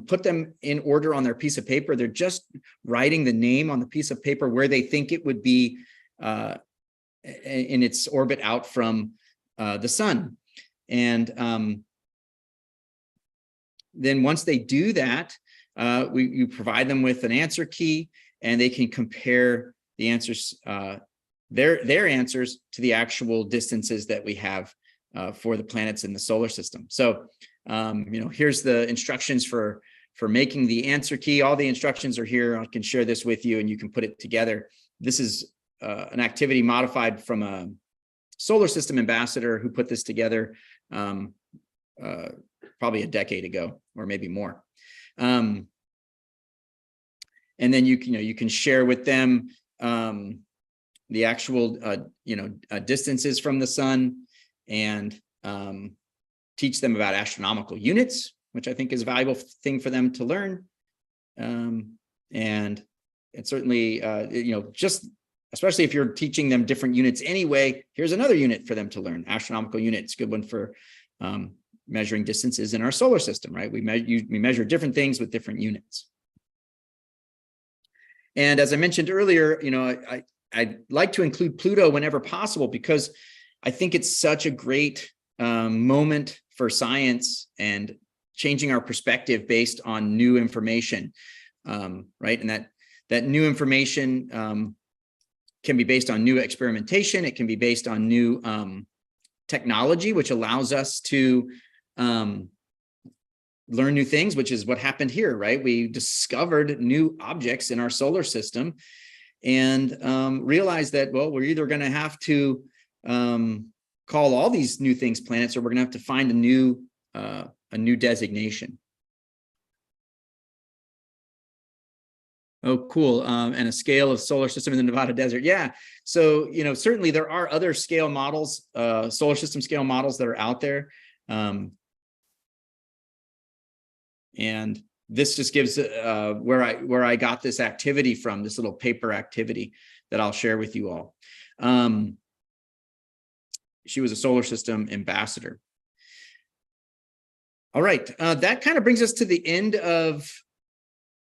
Speaker 3: put them in order on their piece of paper. They're just writing the name on the piece of paper where they think it would be in its orbit out from the sun. And then once they do that, you provide them with an answer key, and they can compare the answers, their answers to the actual distances that we have for the planets in the solar system. So, here's the instructions for making the answer key. All the instructions are here. I can share this with you, and you can put it together. This is an activity modified from a solar system ambassador who put this together probably a decade ago, or maybe more. And then you can share with them the actual distances from the sun, and teach them about astronomical units, which I think is a valuable thing for them to learn. And it certainly just especially if you're teaching them different units anyway, here's another unit for them to learn. Astronomical unit, it's a good one for measuring distances in our solar system, right? We measure different things with different units. And as I mentioned earlier, I'd like to include Pluto whenever possible, because I think it's such a great moment for science and changing our perspective based on new information, right? And that new information can be based on new experimentation. It can be based on new technology, which allows us to learn new things, which is what happened here, right? We discovered new objects in our solar system, and realized that, well, we're either going to have to call all these new things planets, or we're going to have to find a new designation. Oh, cool. And a scale of solar system in the Nevada desert. Yeah. So, certainly there are other scale models, solar system scale models that are out there. And this just gives where I got this activity from, this little paper activity that I'll share with you all. She was a solar system ambassador. All right. That kind of brings us to the end of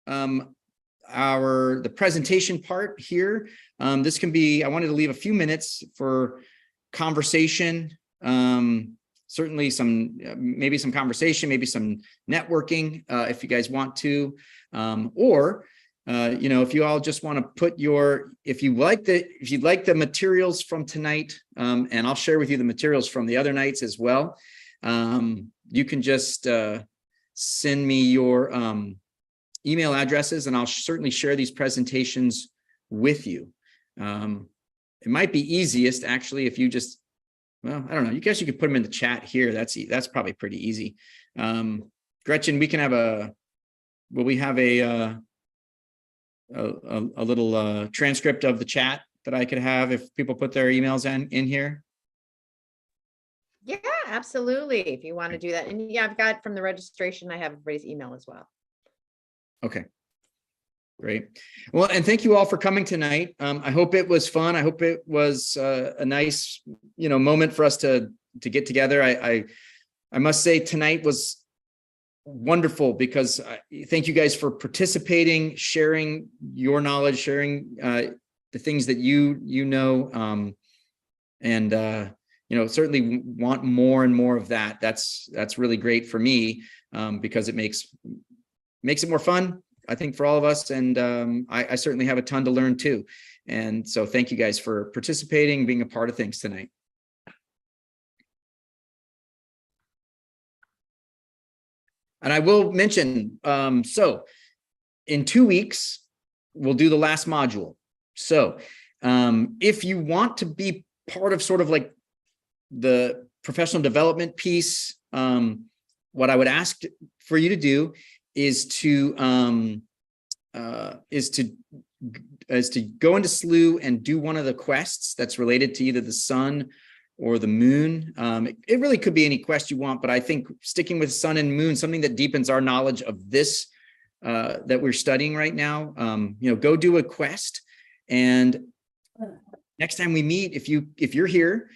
Speaker 3: the presentation part here. I wanted to leave a few minutes for conversation. Certainly maybe some conversation, maybe some networking, if you guys want to, or if you all just want to put if you'd like the materials from tonight, and I'll share with you the materials from the other nights as well. You can just send me your email addresses, and I'll certainly share these presentations with you. It might be easiest actually if you just, well, I don't know. You guess you could put them in the chat here. That's probably pretty easy. Gretchen, we can have will we have a little transcript of the chat that I could have if people put their emails in here?
Speaker 2: Yeah, absolutely. If you want to do that. And yeah, I've got from the registration, I have everybody's email as well.
Speaker 3: Okay. Great. Well, and thank you all for coming tonight. I hope it was fun. I hope it was a nice, moment for us to get together. I must say tonight was wonderful because thank you guys for participating, sharing your knowledge, sharing the things that you know, and certainly want more and more of that. That's really great for me because it makes it more fun, I think, for all of us. And I certainly have a ton to learn too. And so thank you guys for participating, being a part of things tonight. And I will mention, so in 2 weeks, we'll do the last module. So if you want to be part of sort of like the professional development piece, what I would ask for you to do is to go into Slooh and do one of the quests that's related to either the sun or the moon. It really could be any quest you want, but I think sticking with sun and moon, something that deepens our knowledge of this that we're studying right now, go do a quest. And next time we meet, if you're here,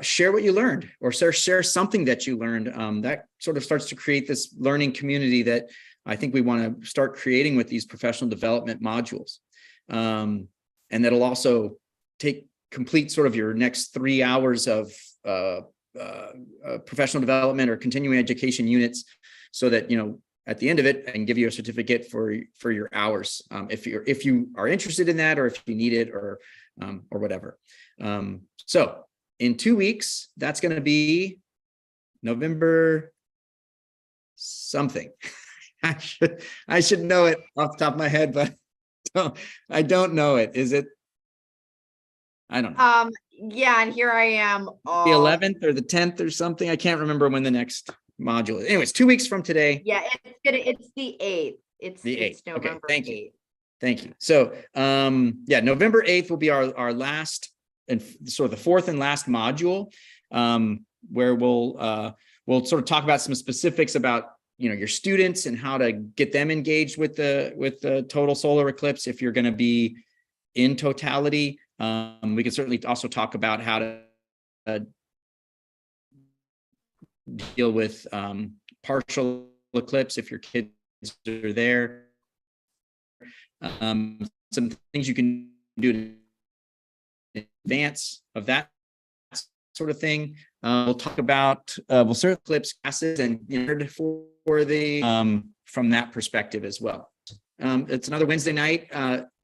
Speaker 3: share what you learned or share something that you learned. That sort of starts to create this learning community that I think we want to start creating with these professional development modules. And that'll also complete sort of your next 3 hours of professional development or continuing education units so that, at the end of it, I can give you a certificate for your hours. If you are interested in that, or if you need it or whatever. So in 2 weeks, that's going to be November something. I should know it off the top of my head, but I don't know it. Is it? I don't know.
Speaker 2: Yeah, and here I am.
Speaker 3: The 11th or the 10th or something. I can't remember when the next module is. Anyways, 2 weeks from today.
Speaker 2: Yeah, it's the 8th. It's
Speaker 3: The 8th.
Speaker 2: November
Speaker 3: Okay, thank
Speaker 2: 8th.
Speaker 3: you. Thank you. So November 8th will be our last and sort of the fourth and last module, where we'll sort of talk about some specifics about your students and how to get them engaged with the total solar eclipse if you're going to be in totality. We can certainly also talk about how to deal with partial eclipse if your kids are there. Some things you can do in advance of that sort of thing. We'll talk about we'll start eclipse classes and for the from that perspective as well. It's another Wednesday night.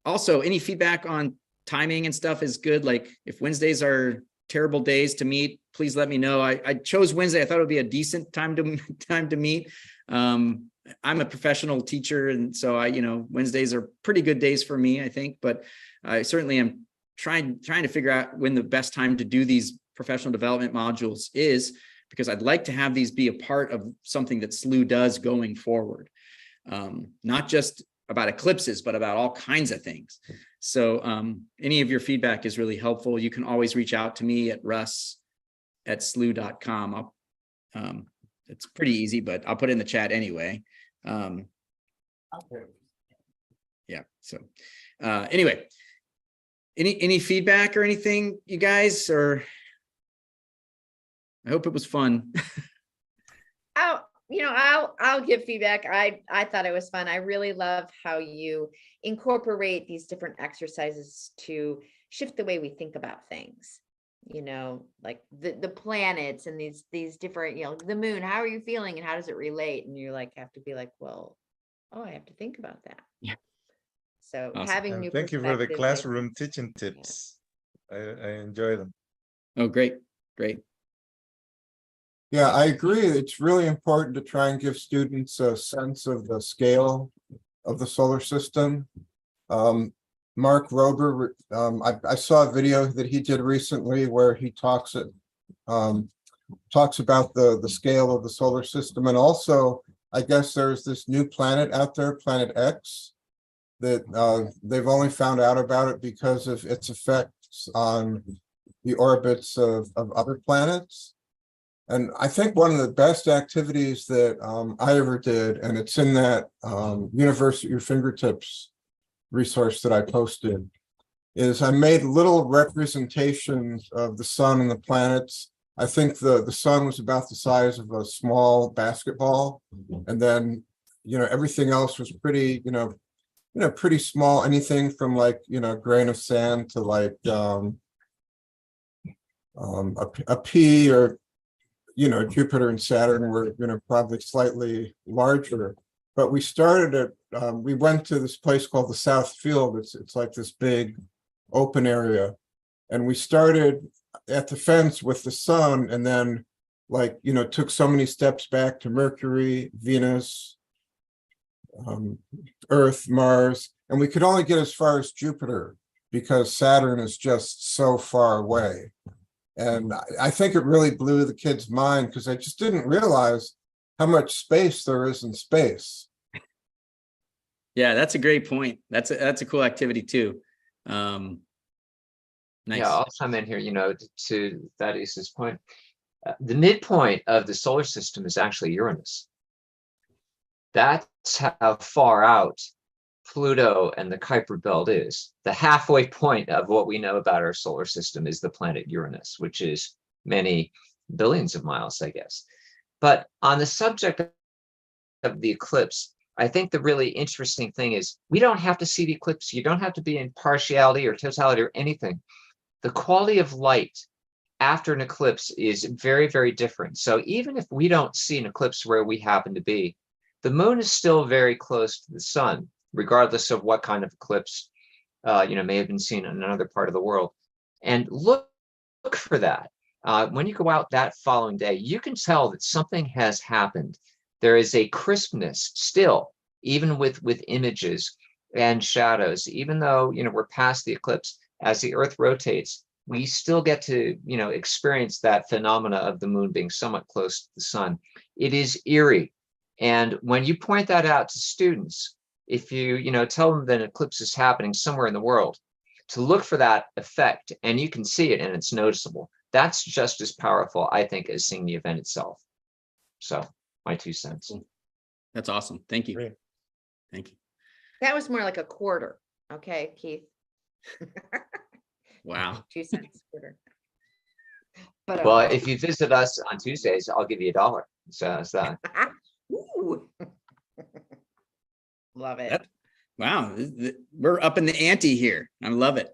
Speaker 3: Also, any feedback on timing and stuff is good. Like if Wednesdays are terrible days to meet, please let me know. I chose Wednesday. I thought it would be a decent time to meet. I'm a professional teacher, and so Wednesdays are pretty good days for me, I think. But I certainly am trying to figure out when the best time to do these professional development modules is, because I'd like to have these be a part of something that Slooh does going forward, not just about eclipses, but about all kinds of things. So any of your feedback is really helpful. You can always reach out to me at russ@slooh.com. It's pretty easy, but I'll put it in the chat anyway. Yeah. So anyway, any feedback or anything, you guys? Or I hope it was fun.
Speaker 2: I'll give feedback. I thought it was fun. I really love how you incorporate these different exercises to shift the way we think about things. Like the planets and these different, the moon, how are you feeling and how does it relate? And you have to be like, well, I have to think about that.
Speaker 3: Yeah.
Speaker 2: So
Speaker 3: Awesome.
Speaker 2: having new
Speaker 4: Thank you for the
Speaker 2: perspectives, I
Speaker 4: classroom
Speaker 2: think,
Speaker 4: teaching tips. I enjoy them.
Speaker 3: Oh, great.
Speaker 5: Yeah, I agree. It's really important to try and give students a sense of the scale of the solar system. Mark Rober, I saw a video that he did recently where he talks about the scale of the solar system. And also, I guess there's this new planet out there, Planet X, that they've only found out about it because of its effects on the orbits of other planets. And I think one of the best activities that I ever did, and it's in that Universe at Your Fingertips resource that I posted, is I made little representations of the sun and the planets. I think the sun was about the size of a small basketball, and then everything else was pretty pretty small. Anything from like a grain of sand to like a pea, or Jupiter and Saturn were probably slightly larger. But we started at we went to this place called the South Field. It's like this big open area, and we started at the fence with the sun, and then took so many steps back to Mercury, Venus, Earth, Mars, and we could only get as far as Jupiter because Saturn is just so far away. And I think it really blew the kids' mind because I just didn't realize how much space there is in space.
Speaker 3: Yeah, that's a great point. That's a cool activity too. Nice.
Speaker 6: Yeah, I'll chime in here, to Thaddeus's point. The midpoint of the solar system is actually Uranus. That's how far out Pluto and the Kuiper belt is. The halfway point of what we know about our solar system is the planet Uranus, which is many billions of miles, I guess. But on the subject of the eclipse, I think the really interesting thing is we don't have to see the eclipse. You don't have to be in partiality or totality or anything. The quality of light after an eclipse is very, very different. So even if we don't see an eclipse where we happen to be, the moon is still very close to the sun, regardless of what kind of eclipse may have been seen in another part of the world. And look for that. When you go out that following day, you can tell that something has happened. There is a crispness still, even with images and shadows, even though we're past the eclipse. As the Earth rotates, we still get to experience that phenomena of the moon being somewhat close to the sun. It is eerie. And when you point that out to students, if you tell them that an eclipse is happening somewhere in the world, to look for that effect, and you can see it and it's noticeable, that's just as powerful, I think, as seeing the event itself. So my 2 cents.
Speaker 3: That's awesome. Thank you.
Speaker 4: Great.
Speaker 3: Thank you.
Speaker 2: That was more like a quarter. Okay, Keith.
Speaker 3: Wow.
Speaker 2: 2 cents quarter. But
Speaker 6: Well, if you visit us on Tuesdays, I'll give you $1. So that's that.
Speaker 2: Ooh. Love it.
Speaker 3: Wow. We're up in the ante here. I love it.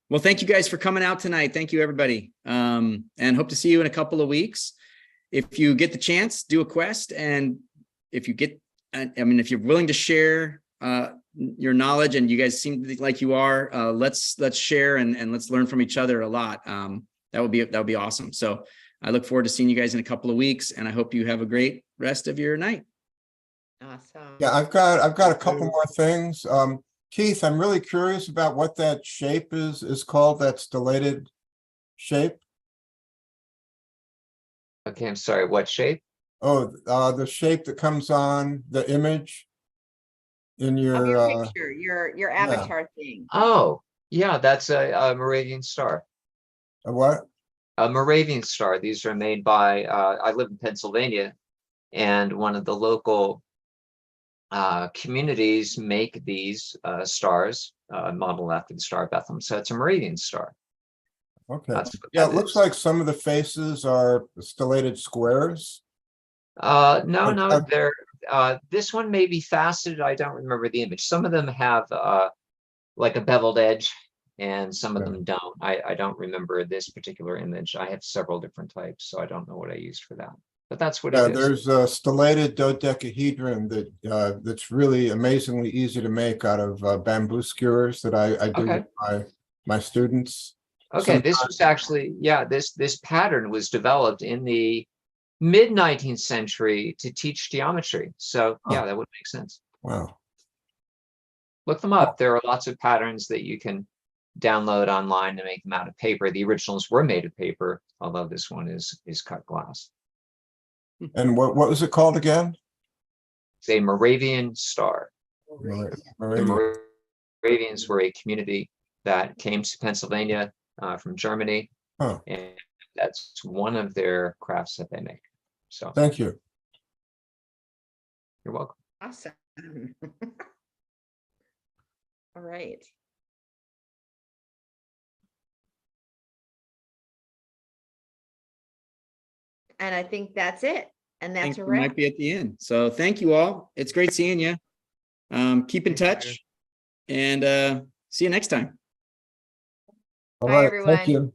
Speaker 3: Well, thank you guys for coming out tonight. Thank you, everybody. And hope to see you in a couple of weeks. If you get the chance, do a quest. And if you get, if you're willing to share your knowledge, and you guys seem like you are, let's share and let's learn from each other a lot. That would be awesome. So I look forward to seeing you guys in a couple of weeks, and I hope you have a great rest of your night.
Speaker 2: Awesome.
Speaker 5: Yeah, I've got a couple more things. Keith, I'm really curious about what that shape is called, that stellated shape.
Speaker 6: Okay, I'm sorry, what shape?
Speaker 5: Oh, the shape that comes on the image in
Speaker 2: Of
Speaker 5: your
Speaker 2: your picture, your avatar thing.
Speaker 6: Oh, yeah, that's a Moravian star.
Speaker 5: a what?
Speaker 6: A Moravian star. These are made by, I live in Pennsylvania, and one of the local communities make these stars modeled after the Star of Bethlehem. So it's a Moravian star.
Speaker 5: Okay.
Speaker 6: That's what
Speaker 5: Yeah,
Speaker 6: that
Speaker 5: it looks
Speaker 6: is.
Speaker 5: like some of the faces are stellated squares.
Speaker 6: No, they're this one may be faceted. I don't remember the image. Some of them have like a beveled edge, and some of
Speaker 5: Yeah.
Speaker 6: them don't. I don't remember this particular image. I have several different types, so I don't know what I used for that. But that's what
Speaker 5: Yeah,
Speaker 6: it is.
Speaker 5: there's a stellated dodecahedron that's really amazingly easy to make out of bamboo skewers that I do
Speaker 6: Okay.
Speaker 5: with my students.
Speaker 6: Okay, this was actually, yeah, this pattern was developed in the mid 19th century to teach geometry. So yeah, that would make sense.
Speaker 5: Wow.
Speaker 6: Look them up. There are lots of patterns that you can download online to make them out of paper. The originals were made of paper, although this one is cut glass.
Speaker 5: And what was it called again?
Speaker 6: It's a Moravian star.
Speaker 5: Moravian.
Speaker 6: The Moravians were a community that came to Pennsylvania from Germany,
Speaker 5: Huh.
Speaker 6: and that's one of their crafts that they make. So
Speaker 5: Thank you.
Speaker 6: you're welcome.
Speaker 2: Awesome. All right. And I think that's it. And
Speaker 3: I
Speaker 2: that's
Speaker 3: think
Speaker 2: a
Speaker 3: we might
Speaker 2: wrap.
Speaker 3: be at the end. So thank you all. It's great seeing you. Keep in
Speaker 4: Thank you.
Speaker 3: touch and see you next time.
Speaker 5: All
Speaker 2: Bye,
Speaker 5: right,
Speaker 2: everyone.
Speaker 5: thank you.